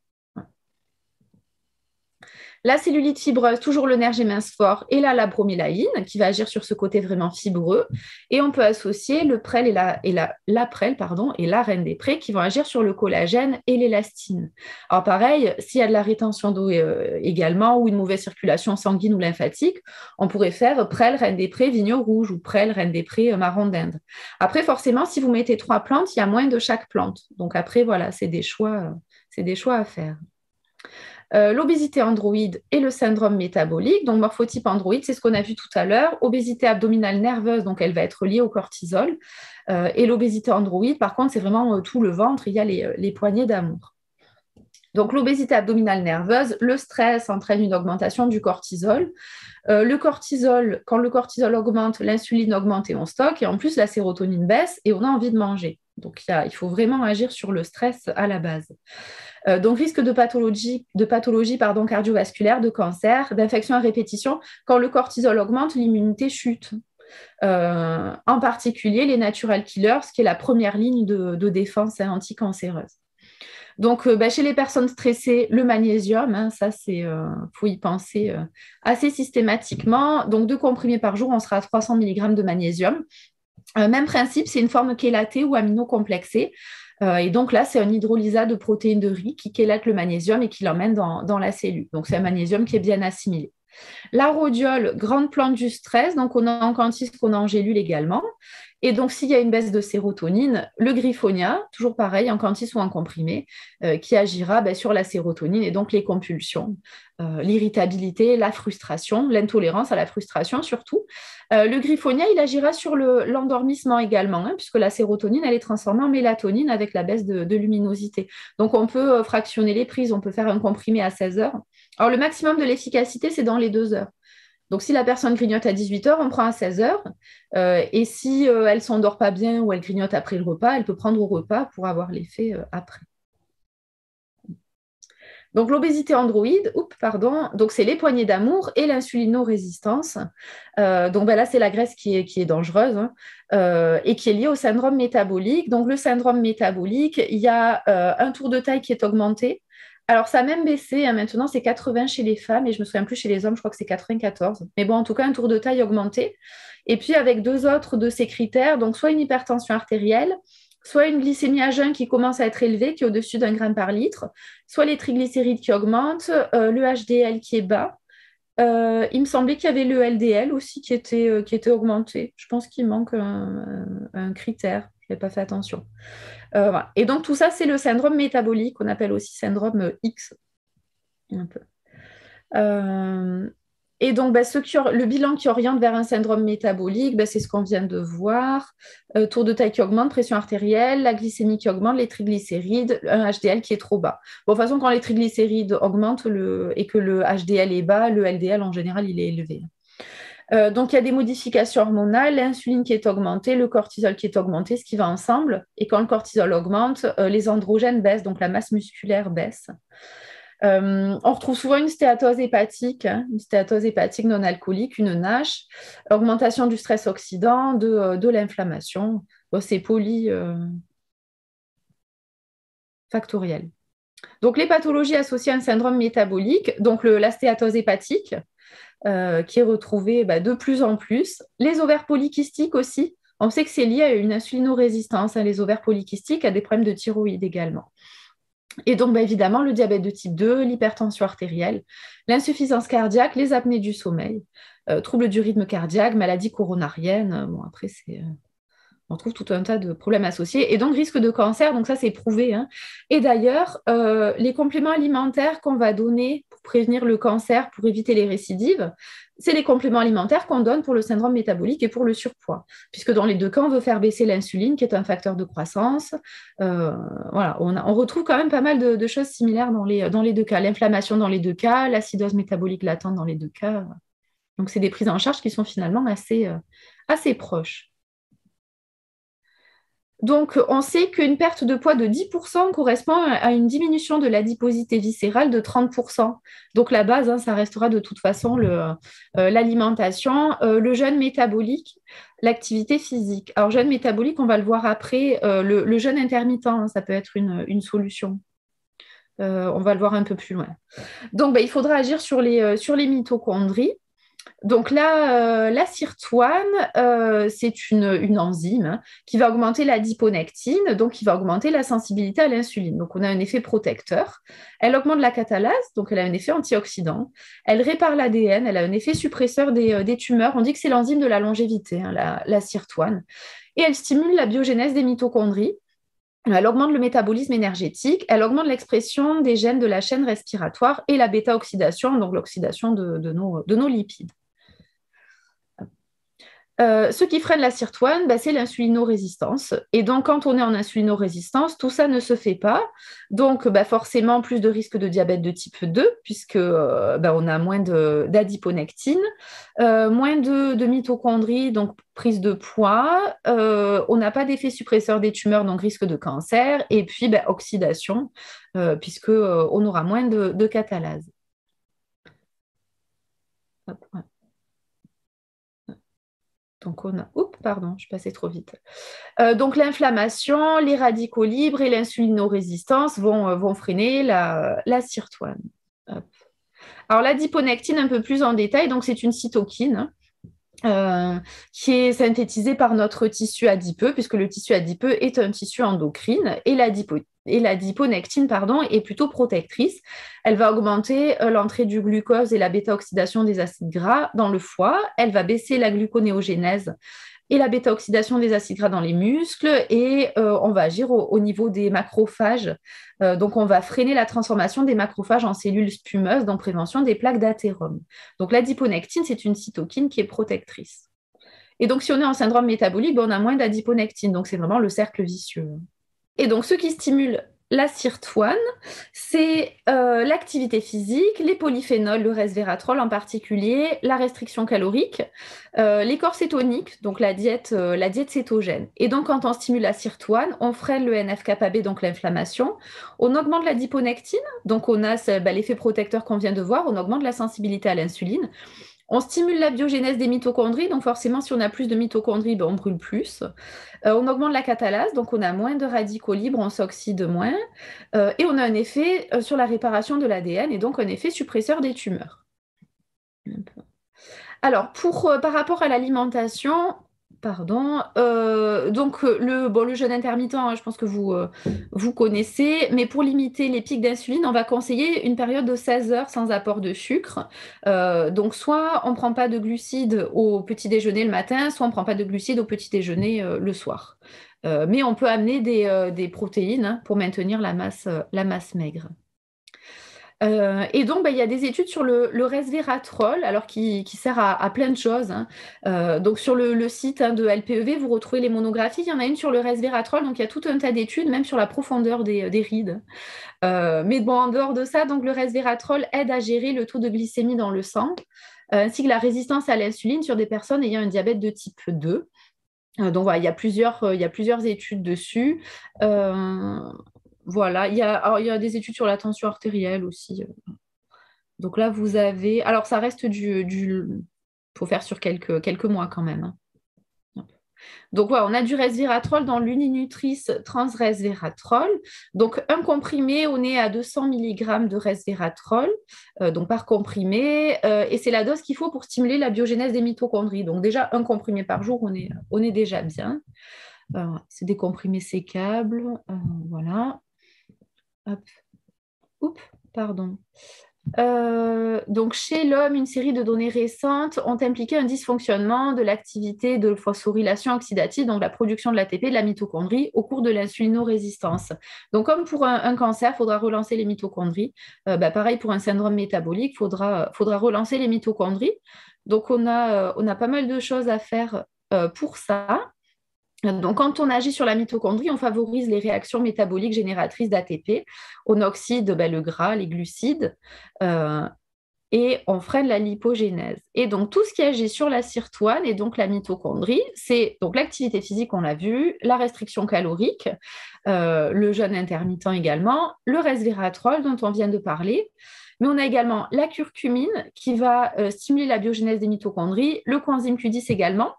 La cellulite fibreuse, toujours le nerf G mince fort, et la bromélaïne qui va agir sur ce côté vraiment fibreux. Et on peut associer le prêle et la prêle, et la reine des prés qui vont agir sur le collagène et l'élastine. Alors pareil, s'il y a de la rétention d'eau également ou une mauvaise circulation sanguine ou lymphatique, on pourrait faire prêle, reine des prés, vigne rouge ou prêle, reine des prés, marron d'Inde. Après, forcément, si vous mettez 3 plantes, il y a moins de chaque plante. Donc après, voilà, c'est des choix à faire. L'obésité androïde et le syndrome métabolique. Donc, morphotype androïde, c'est ce qu'on a vu tout à l'heure. Obésité abdominale nerveuse, donc elle va être liée au cortisol. Et l'obésité androïde, par contre, c'est vraiment tout le ventre. Il y a les poignées d'amour. Donc, l'obésité abdominale nerveuse, le stress entraîne une augmentation du cortisol. Le cortisol, quand le cortisol augmente, l'insuline augmente et on stocke. Et en plus, la sérotonine baisse et on a envie de manger. Donc, il faut vraiment agir sur le stress à la base. Donc, risque de pathologie cardiovasculaire, de cancer, d'infection à répétition. Quand le cortisol augmente, l'immunité chute. En particulier, les natural killers, qui est la première ligne de défense anticancéreuse. Donc, chez les personnes stressées, le magnésium, ça, faut y penser assez systématiquement. Donc, 2 comprimés par jour, on sera à 300 mg de magnésium. Même principe, c'est une forme chélatée ou aminocomplexée. Et donc là, c'est un hydrolysat de protéines de riz qui chélate le magnésium et qui l'emmène dans la cellule. Donc, c'est un magnésium qui est bien assimilé. La rhodiole, grande plante du stress, donc on a en canthis, qu'on a en gélule également. Et donc, s'il y a une baisse de sérotonine, le griffonia, toujours pareil, en canthis ou en comprimé, qui agira sur la sérotonine et donc les compulsions, l'irritabilité, la frustration, l'intolérance à la frustration surtout. Le griffonia, il agira sur l'endormissement également, puisque la sérotonine, elle est transformée en mélatonine avec la baisse de luminosité. Donc, on peut fractionner les prises, on peut faire un comprimé à 16 heures. Alors, le maximum de l'efficacité, c'est dans les 2 heures. Donc, si la personne grignote à 18 heures, on prend à 16 heures. Et si elle ne s'endort pas bien ou elle grignote après le repas, elle peut prendre au repas pour avoir l'effet après. Donc, l'obésité androïde, donc c'est les poignées d'amour et l'insulinorésistance. Donc, là, c'est la graisse qui est dangereuse, hein, et qui est liée au syndrome métabolique. Donc, le syndrome métabolique, il y a un tour de taille qui est augmenté. Alors, ça a même baissé, hein, maintenant, c'est 80 chez les femmes, et je ne me souviens plus chez les hommes, je crois que c'est 94. Mais bon, en tout cas, un tour de taille augmenté. Et puis, avec deux autres de ces critères, donc soit une hypertension artérielle, soit une glycémie à jeun qui commence à être élevée, qui est au-dessus d'1 gramme par litre, soit les triglycérides qui augmentent, le HDL qui est bas. Il me semblait qu'il y avait le LDL aussi qui était augmenté. Je pense qu'il manque un critère. Je n'ai pas fait attention. Voilà. Et donc, tout ça, c'est le syndrome métabolique, qu'on appelle aussi syndrome X. Un peu. Et donc, le bilan qui oriente vers un syndrome métabolique, c'est ce qu'on vient de voir. Tour de taille qui augmente, pression artérielle, la glycémie qui augmente, les triglycérides, un HDL qui est trop bas. Bon, de toute façon, quand les triglycérides augmentent et que le HDL est bas, le LDL, en général, il est élevé. Donc, il y a des modifications hormonales, l'insuline qui est augmentée, le cortisol qui est augmenté, ce qui va ensemble. Et quand le cortisol augmente, les androgènes baissent, donc la masse musculaire baisse. On retrouve souvent une stéatose hépatique, une stéatose hépatique non alcoolique, une NASH, augmentation du stress oxydant, de l'inflammation. Bon, c'est polyfactoriel. Donc, les pathologies associées à un syndrome métabolique, donc la stéatose hépatique, qui est retrouvée de plus en plus. Les ovaires polykystiques aussi. On sait que c'est lié à une insulinorésistance, les ovaires polykystiques, à des problèmes de thyroïde également. Et donc, évidemment, le diabète de type 2, l'hypertension artérielle, l'insuffisance cardiaque, les apnées du sommeil, troubles du rythme cardiaque, maladie coronarienne. Bon, après, on trouve tout un tas de problèmes associés. Et donc, risque de cancer, donc ça, c'est prouvé. Hein. Et d'ailleurs, les compléments alimentaires qu'on va donner pour prévenir le cancer, pour éviter les récidives, c'est les compléments alimentaires qu'on donne pour le syndrome métabolique et pour le surpoids. Puisque dans les deux cas, on veut faire baisser l'insuline, qui est un facteur de croissance. Voilà, on retrouve quand même pas mal de choses similaires dans les deux cas. L'inflammation dans les deux cas, l'acidose métabolique latente dans les deux cas. Donc, c'est des prises en charge qui sont finalement assez proches. Donc, on sait qu'une perte de poids de 10% correspond à une diminution de l'adiposité viscérale de 30%. Donc, la base, ça restera de toute façon l'alimentation, le jeûne métabolique, l'activité physique. Alors, jeûne métabolique, on va le voir après. Le jeûne intermittent, ça peut être une solution. On va le voir un peu plus loin. Donc, il faudra agir sur les mitochondries. Donc là, la sirtuane, c'est une enzyme qui va augmenter l'adiponectine, donc qui va augmenter la sensibilité à l'insuline. Donc on a un effet protecteur. Elle augmente la catalase, donc elle a un effet antioxydant. Elle répare l'ADN, elle a un effet suppresseur des tumeurs. On dit que c'est l'enzyme de la longévité, la sirtuane. Et elle stimule la biogénèse des mitochondries. Elle augmente le métabolisme énergétique, elle augmente l'expression des gènes de la chaîne respiratoire et la bêta-oxydation, donc l'oxydation de nos lipides. Ce qui freine la sirtuane, c'est l'insulinorésistance. Et donc, quand on est en insulinorésistance, tout ça ne se fait pas. Donc, forcément, plus de risque de diabète de type 2, puisque on a moins d'adiponectine, moins de mitochondries, donc prise de poids. On n'a pas d'effet suppresseur des tumeurs, donc risque de cancer. Et puis, oxydation, puisqu'on aura moins de catalase. Hop, ouais. Donc, on a... Oups, pardon, je passais trop vite. Donc, l'inflammation, les radicaux libres et l'insulinorésistance vont freiner la sirtuane. Hop. Alors, l'adiponectine, un peu plus en détail, donc c'est une cytokine qui est synthétisée par notre tissu adipeux, puisque le tissu adipeux est un tissu endocrine, et l'adiponectine est plutôt protectrice. Elle va augmenter l'entrée du glucose et la bêta-oxydation des acides gras dans le foie. Elle va baisser la gluconéogénèse et la bêta-oxydation des acides gras dans les muscles, et on va agir au niveau des macrophages. Donc, on va freiner la transformation des macrophages en cellules spumeuses, donc prévention des plaques d'athérome. Donc, l'adiponectine, c'est une cytokine qui est protectrice. Et donc, si on est en syndrome métabolique, on a moins d'adiponectine. Donc, c'est vraiment le cercle vicieux. Et donc, ce qui stimule la sirtuane, c'est l'activité physique, les polyphénols, le resveratrol en particulier, la restriction calorique, les corps cétoniques, donc la diète cétogène. Et donc, quand on stimule la sirtuane, on freine le NF-κB, donc l'inflammation, on augmente la diponectine, donc on a l'effet protecteur qu'on vient de voir, on augmente la sensibilité à l'insuline. On stimule la biogénèse des mitochondries, donc forcément, si on a plus de mitochondries, on brûle plus. On augmente la catalase, donc on a moins de radicaux libres, on s'oxyde moins. Et on a un effet sur la réparation de l'ADN, et donc un effet suppresseur des tumeurs. Alors, par rapport à l'alimentation, le jeûne intermittent, hein, je pense que vous connaissez, mais pour limiter les pics d'insuline, on va conseiller une période de 16 heures sans apport de sucre. Donc, soit on ne prend pas de glucides au petit déjeuner le matin, soit on ne prend pas de glucides au petit déjeuner le soir. Mais on peut amener des protéines, hein, pour maintenir la masse maigre. Et donc, il y a des études sur le resveratrol, alors qui sert à plein de choses, hein. Donc, sur le site, hein, de LPEV, vous retrouvez les monographies. Il y en a une sur le resveratrol, donc il y a tout un tas d'études, même sur la profondeur des rides. Mais bon, en dehors de ça, donc, le resveratrol aide à gérer le taux de glycémie dans le sang, ainsi que la résistance à l'insuline sur des personnes ayant un diabète de type 2. Donc voilà, il y a plusieurs études dessus. Voilà, il y a des études sur la tension artérielle aussi. Donc là, vous avez... Alors, ça reste faut faire sur quelques mois quand même, hein. Donc voilà, on a du resveratrol dans l'Uninutrice transresveratrol. Donc un comprimé, on est à 200 mg de resveratrol, donc par comprimé, et c'est la dose qu'il faut pour stimuler la biogénèse des mitochondries. Donc déjà, un comprimé par jour, on est déjà bien. C'est des comprimés sécables, voilà. Hop. Oups, pardon. Donc, chez l'homme, une série de données récentes ont impliqué un dysfonctionnement de l'activité de phosphorylation oxydative, donc la production de l'ATP de la mitochondrie au cours de l'insulinorésistance. Donc, comme pour un cancer, il faudra relancer les mitochondries. Pareil, pour un syndrome métabolique, il faudra relancer les mitochondries. Donc, on a pas mal de choses à faire pour ça. Donc, quand on agit sur la mitochondrie, on favorise les réactions métaboliques génératrices d'ATP. On oxyde le gras, les glucides, et on freine la lipogénèse. Et donc, tout ce qui agit sur la sirtuane et donc la mitochondrie, c'est donc l'activité physique, on l'a vu, la restriction calorique, le jeûne intermittent également, le resveratrol dont on vient de parler. Mais on a également la curcumine qui va stimuler la biogénèse des mitochondries, le coenzyme Q10 également.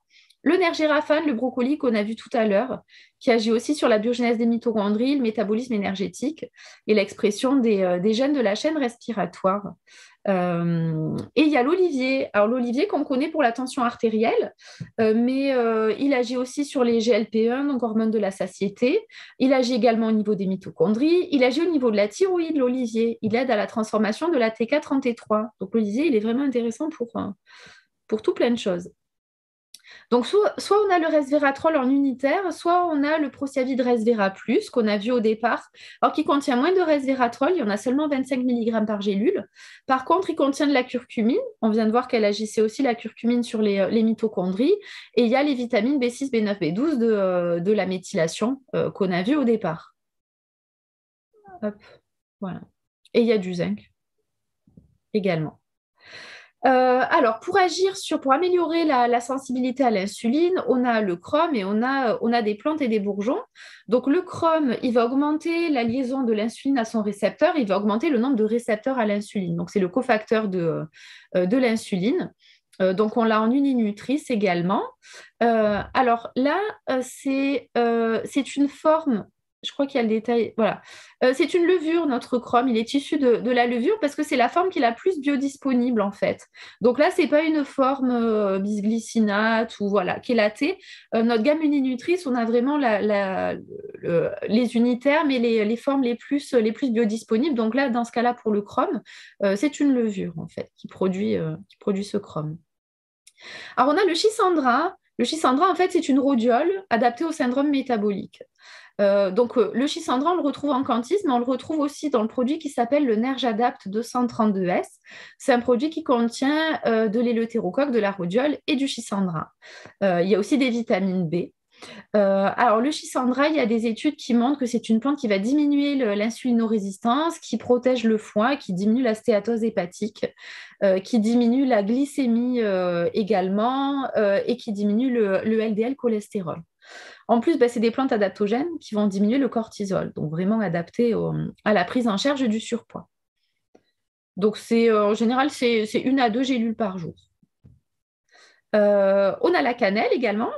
Le nerf giraphane, le brocoli qu'on a vu tout à l'heure, qui agit aussi sur la biogénèse des mitochondries, le métabolisme énergétique et l'expression des gènes de la chaîne respiratoire. Et il y a l'olivier. Alors l'olivier qu'on connaît pour la tension artérielle, mais il agit aussi sur les GLP-1, donc hormones de la satiété. Il agit également au niveau des mitochondries. Il agit au niveau de la thyroïde, l'olivier. Il aide à la transformation de la TK30 en T3. Donc l'olivier, il est vraiment intéressant pour tout plein de choses. Donc, soit on a le resveratrol en unitaire, soit on a le Prociavit Resvera Plus qu'on a vu au départ, alors qui contient moins de resveratrol, il y en a seulement 25 mg par gélule. Par contre, il contient de la curcumine. On vient de voir qu'elle agissait aussi, la curcumine, sur les mitochondries. Et il y a les vitamines B6, B9, B12 de la méthylation qu'on a vu au départ. Hop, voilà. Et il y a du zinc également. Alors, pour améliorer la sensibilité à l'insuline, on a le chrome et on a des plantes et des bourgeons. Donc, le chrome, il va augmenter la liaison de l'insuline à son récepteur, il va augmenter le nombre de récepteurs à l'insuline. Donc, c'est le cofacteur de l'insuline. Donc, on l'a en uninutrice également. Alors là, c'est une forme... Je crois qu'il y a le détail. Voilà. C'est une levure, notre chrome. Il est issu de la levure parce que c'est la forme qui est la plus biodisponible, en fait. Donc là, ce n'est pas une forme bisglycinate ou voilà, chélatée. Notre gamme uninutrice, on a vraiment les unitaires, mais les formes les plus biodisponibles. Donc là, dans ce cas-là, pour le chrome, c'est une levure, en fait, qui produit ce chrome. Alors, on a le schisandra. Le schisandra, en fait, c'est une rhodiole adaptée au syndrome métabolique. Donc, le schisandra, on le retrouve en quantisme, mais on le retrouve aussi dans le produit qui s'appelle le Nerjadapt 232S. C'est un produit qui contient de l'éleutérocoque, de la rhodiole et du schisandra. Il y a aussi des vitamines B. Alors, le Schisandra, il y a des études qui montrent que c'est une plante qui va diminuer l'insulinorésistance, qui protège le foie, qui diminue la stéatose hépatique, qui diminue la glycémie également, et qui diminue le LDL cholestérol. En plus, c'est des plantes adaptogènes qui vont diminuer le cortisol, donc vraiment adaptées à la prise en charge du surpoids. Donc, en général, c'est 1 à 2 gélules par jour. On a la cannelle également.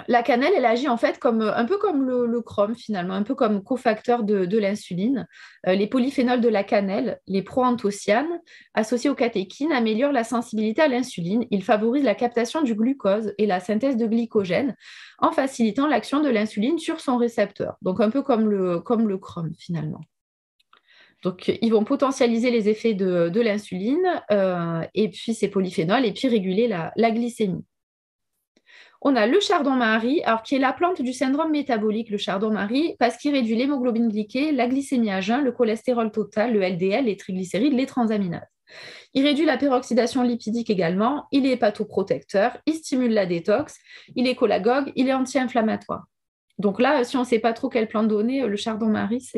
La cannelle, elle agit en fait un peu comme le chrome finalement, un peu comme cofacteur de l'insuline. Les polyphénols de la cannelle, les proanthocyanes, associés aux catéchines, améliorent la sensibilité à l'insuline. Ils favorisent la captation du glucose et la synthèse de glycogène en facilitant l'action de l'insuline sur son récepteur. Donc un peu comme le chrome finalement. Donc, ils vont potentialiser les effets de l'insuline et puis ces polyphénols et puis réguler la glycémie. On a le chardon-marie, alors qui est la plante du syndrome métabolique, le chardon-marie, parce qu'il réduit l'hémoglobine glyquée, la glycémie à jeun, le cholestérol total, le LDL, les triglycérides, les transaminases. Il réduit la peroxydation lipidique également, il est hépatoprotecteur, il stimule la détox, il est cholagogue, il est anti-inflammatoire. Donc là, si on ne sait pas trop quelle plante donner, le chardon-marie,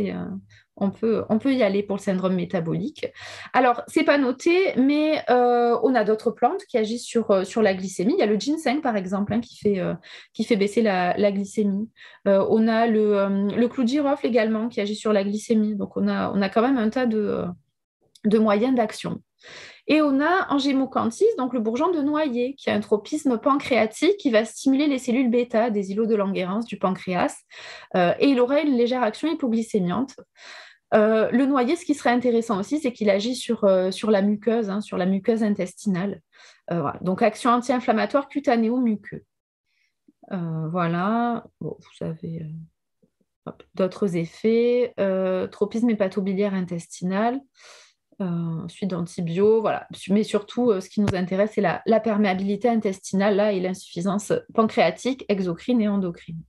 on peut y aller pour le syndrome métabolique. Alors, ce n'est pas noté, mais on a d'autres plantes qui agissent sur la glycémie. Il y a le ginseng, par exemple, qui fait baisser la glycémie. On a le clou de girofle également qui agit sur la glycémie. Donc, on a quand même un tas de moyens d'action. Et on a Angémocanthis, donc le bourgeon de noyer, qui a un tropisme pancréatique qui va stimuler les cellules bêta des îlots de Langerhans du pancréas. Et il aura une légère action hypoglycémiante. Le noyer, ce qui serait intéressant aussi, c'est qu'il agit sur la muqueuse, sur la muqueuse intestinale. Voilà. Donc, action anti-inflammatoire cutanéo-muqueux. Voilà. Bon, vous avez d'autres effets. Tropisme hépatobiliaire intestinal. Ensuite d'antibio, voilà. Mais surtout, ce qui nous intéresse, c'est la perméabilité intestinale là, et l'insuffisance pancréatique, exocrine et endocrine.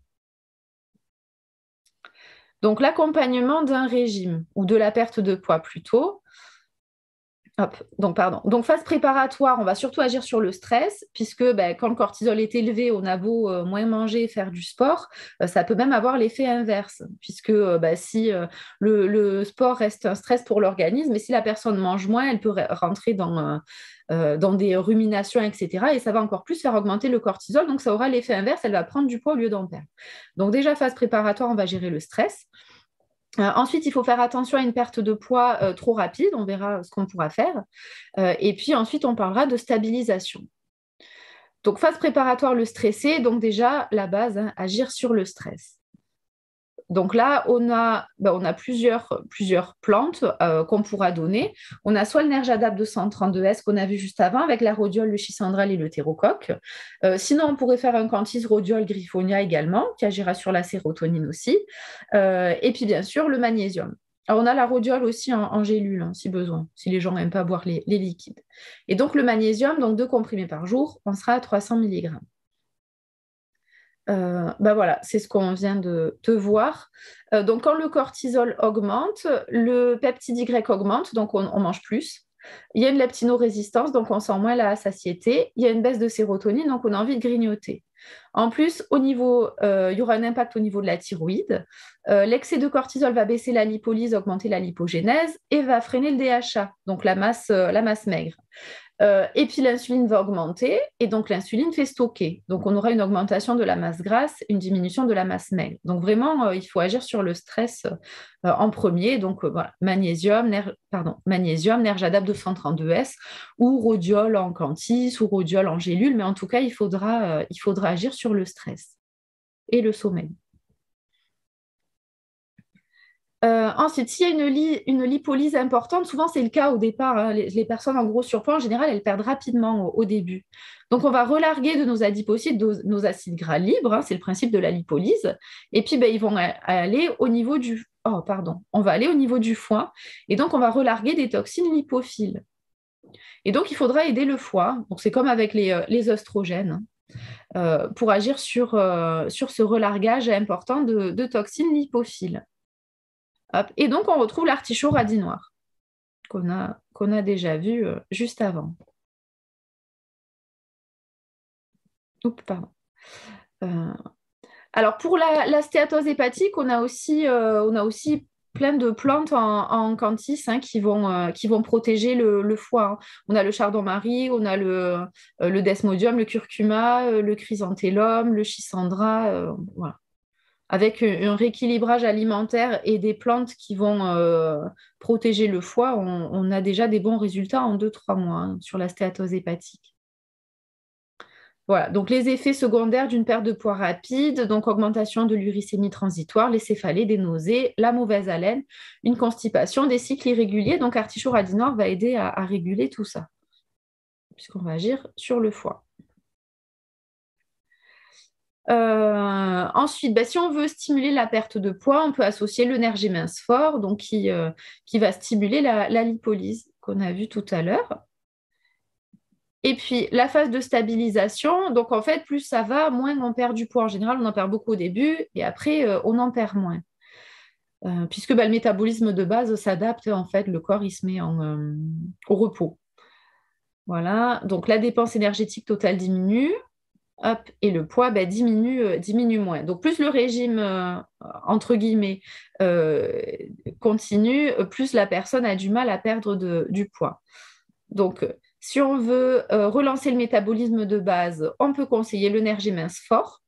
Donc, l'accompagnement d'un régime ou de la perte de poids plutôt. Donc, phase préparatoire, on va surtout agir sur le stress, puisque quand le cortisol est élevé, on a beau moins manger, faire du sport, ça peut même avoir l'effet inverse, puisque si le sport reste un stress pour l'organisme, et si la personne mange moins, elle peut rentrer dans des ruminations, etc. Et ça va encore plus faire augmenter le cortisol, donc ça aura l'effet inverse, elle va prendre du poids au lieu d'en perdre. Donc déjà, phase préparatoire, on va gérer le stress. Ensuite, il faut faire attention à une perte de poids trop rapide, on verra ce qu'on pourra faire. Et puis ensuite, on parlera de stabilisation. Donc, phase préparatoire, le stressé, donc déjà, la base, agir sur le stress. Donc là, on a plusieurs plantes qu'on pourra donner. On a soit le Nerjadap 232S qu'on a vu juste avant avec la rhodiole, le schisandral et le thérocoque. Sinon, on pourrait faire un canthis rhodiole griffonia également, qui agira sur la sérotonine aussi. Et puis, bien sûr, le magnésium. Alors, on a la rhodiole aussi en gélule, si besoin, si les gens n'aiment pas boire les liquides. Et donc, le magnésium, donc 2 comprimés par jour, on sera à 300 mg. Voilà, c'est ce qu'on vient de voir. Donc, quand le cortisol augmente, le peptide Y augmente, donc on mange plus. Il y a une leptinorésistance, donc on sent moins la satiété. Il y a une baisse de sérotonine, donc on a envie de grignoter. En plus, il y aura un impact au niveau de la thyroïde. L'excès de cortisol va baisser la lipolyse, augmenter la lipogénèse et va freiner le DHA, donc la masse maigre. Et puis l'insuline va augmenter et donc l'insuline fait stocker. Donc on aura une augmentation de la masse grasse, une diminution de la masse maigre. Donc vraiment, il faut agir sur le stress en premier. Donc voilà, magnésium, Nerjadap 232S ou rhodiole en canthis ou rhodiole en gélule. Mais en tout cas, il faudra agir sur le stress et le sommeil. Ensuite, s'il y a une lipolyse importante, souvent c'est le cas au départ, hein, les personnes en gros surpoids, en général, elles perdent rapidement au début. Donc, on va relarguer de nos adipocytes nos acides gras libres, hein, c'est le principe de la lipolyse. Et puis, ils vont aller au niveau on va aller au niveau du foie. Et donc, on va relarguer des toxines lipophiles. Et donc, il faudra aider le foie. Donc, c'est comme avec les oestrogènes, pour agir sur ce relargage important de toxines lipophiles. Hop. Et donc, on retrouve l'artichaut radis noir qu'on a déjà vu juste avant. Oups, pardon. Alors, pour la stéatose hépatique, on a aussi plein de plantes en canthis qui vont protéger le foie, hein. On a le chardon-marie, on a le desmodium, le curcuma, le chrysanthellum, le schisandra, voilà. Avec un rééquilibrage alimentaire et des plantes qui vont protéger le foie, on a déjà des bons résultats en 2-3 mois, hein, sur la stéatose hépatique. Voilà, donc les effets secondaires d'une perte de poids rapide, donc augmentation de l'uricémie transitoire, les céphalées, des nausées, la mauvaise haleine, une constipation, des cycles irréguliers. Donc Artichaut Radinor va aider à réguler tout ça, puisqu'on va agir sur le foie. Ensuite, si on veut stimuler la perte de poids, on peut associer le nerf G mince fort, donc qui va stimuler la lipolyse qu'on a vu tout à l'heure. Et puis, la phase de stabilisation, donc en fait, plus ça va, moins on perd du poids. En général, on en perd beaucoup au début et après, on en perd moins. Puisque le métabolisme de base s'adapte, en fait, le corps, il se met au repos. Voilà, donc la dépense énergétique totale diminue, hop, et le poids diminue moins. Donc, plus le régime, entre guillemets, continue, plus la personne a du mal à perdre du poids. Donc, si on veut relancer le métabolisme de base, on peut conseiller le nerf G mince fort.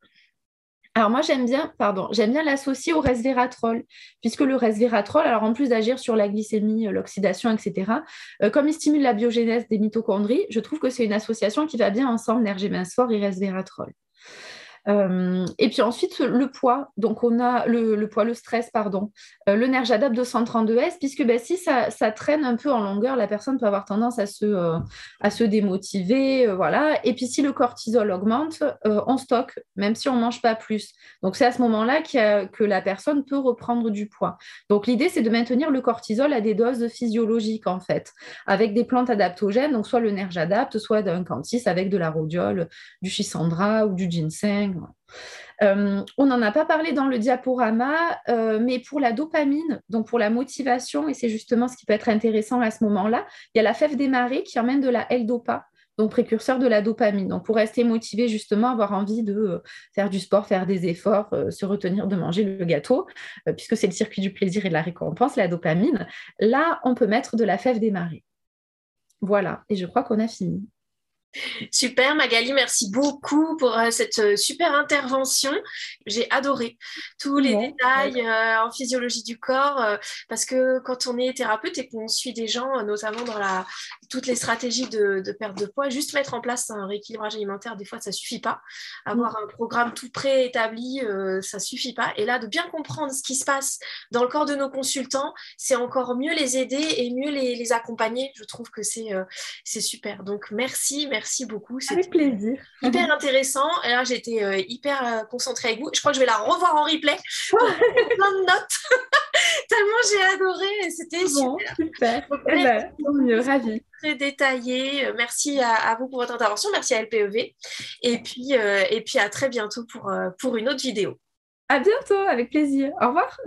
Alors moi, j'aime bien l'associer au resveratrol, puisque le resveratrol, alors en plus d'agir sur la glycémie, l'oxydation, etc., comme il stimule la biogénèse des mitochondries, je trouve que c'est une association qui va bien ensemble, nerf G mince fort et resveratrol. Et puis ensuite, le poids. Donc, on a le stress, pardon. Le nerf Jadap 232S, puisque si ça traîne un peu en longueur, la personne peut avoir tendance à se démotiver. Voilà. Et puis, si le cortisol augmente, on stocke, même si on ne mange pas plus. Donc, c'est à ce moment-là que la personne peut reprendre du poids. Donc, l'idée, c'est de maintenir le cortisol à des doses physiologiques, en fait, avec des plantes adaptogènes, donc soit le nerf Jadap, soit d'un canthis avec de la rhodiole, du schisandra ou du ginseng. On n'en a pas parlé dans le diaporama, mais pour la dopamine, donc pour la motivation, et c'est justement ce qui peut être intéressant à ce moment-là, il y a la fève des marées qui emmène de la L-dopa, donc précurseur de la dopamine. Donc pour rester motivé, justement, avoir envie de faire du sport, faire des efforts, se retenir de manger le gâteau, puisque c'est le circuit du plaisir et de la récompense, la dopamine, là, on peut mettre de la fève des marées. Voilà, et je crois qu'on a fini. Super, Magali, merci beaucoup pour cette super intervention. J'ai adoré tous les détails en physiologie du corps, parce que quand on est thérapeute et qu'on suit des gens, notamment dans toutes les stratégies de perte de poids, juste mettre en place un rééquilibrage alimentaire, des fois, ça suffit pas. Avoir un programme tout préétabli, ça suffit pas. Et là, de bien comprendre ce qui se passe dans le corps de nos consultants, c'est encore mieux les aider et mieux les accompagner. Je trouve que c'est super. Donc, merci beaucoup. Avec plaisir. Hyper intéressant. Et là, j'étais hyper concentrée avec vous. Je crois que je vais la revoir en replay pour faire plein de notes. Tellement j'ai adoré. Et c'était super. Donc, tant mieux, ravie. Très détaillé. Merci à vous pour votre intervention. Merci à LPEV. Et puis à très bientôt pour une autre vidéo. À bientôt, avec plaisir. Au revoir.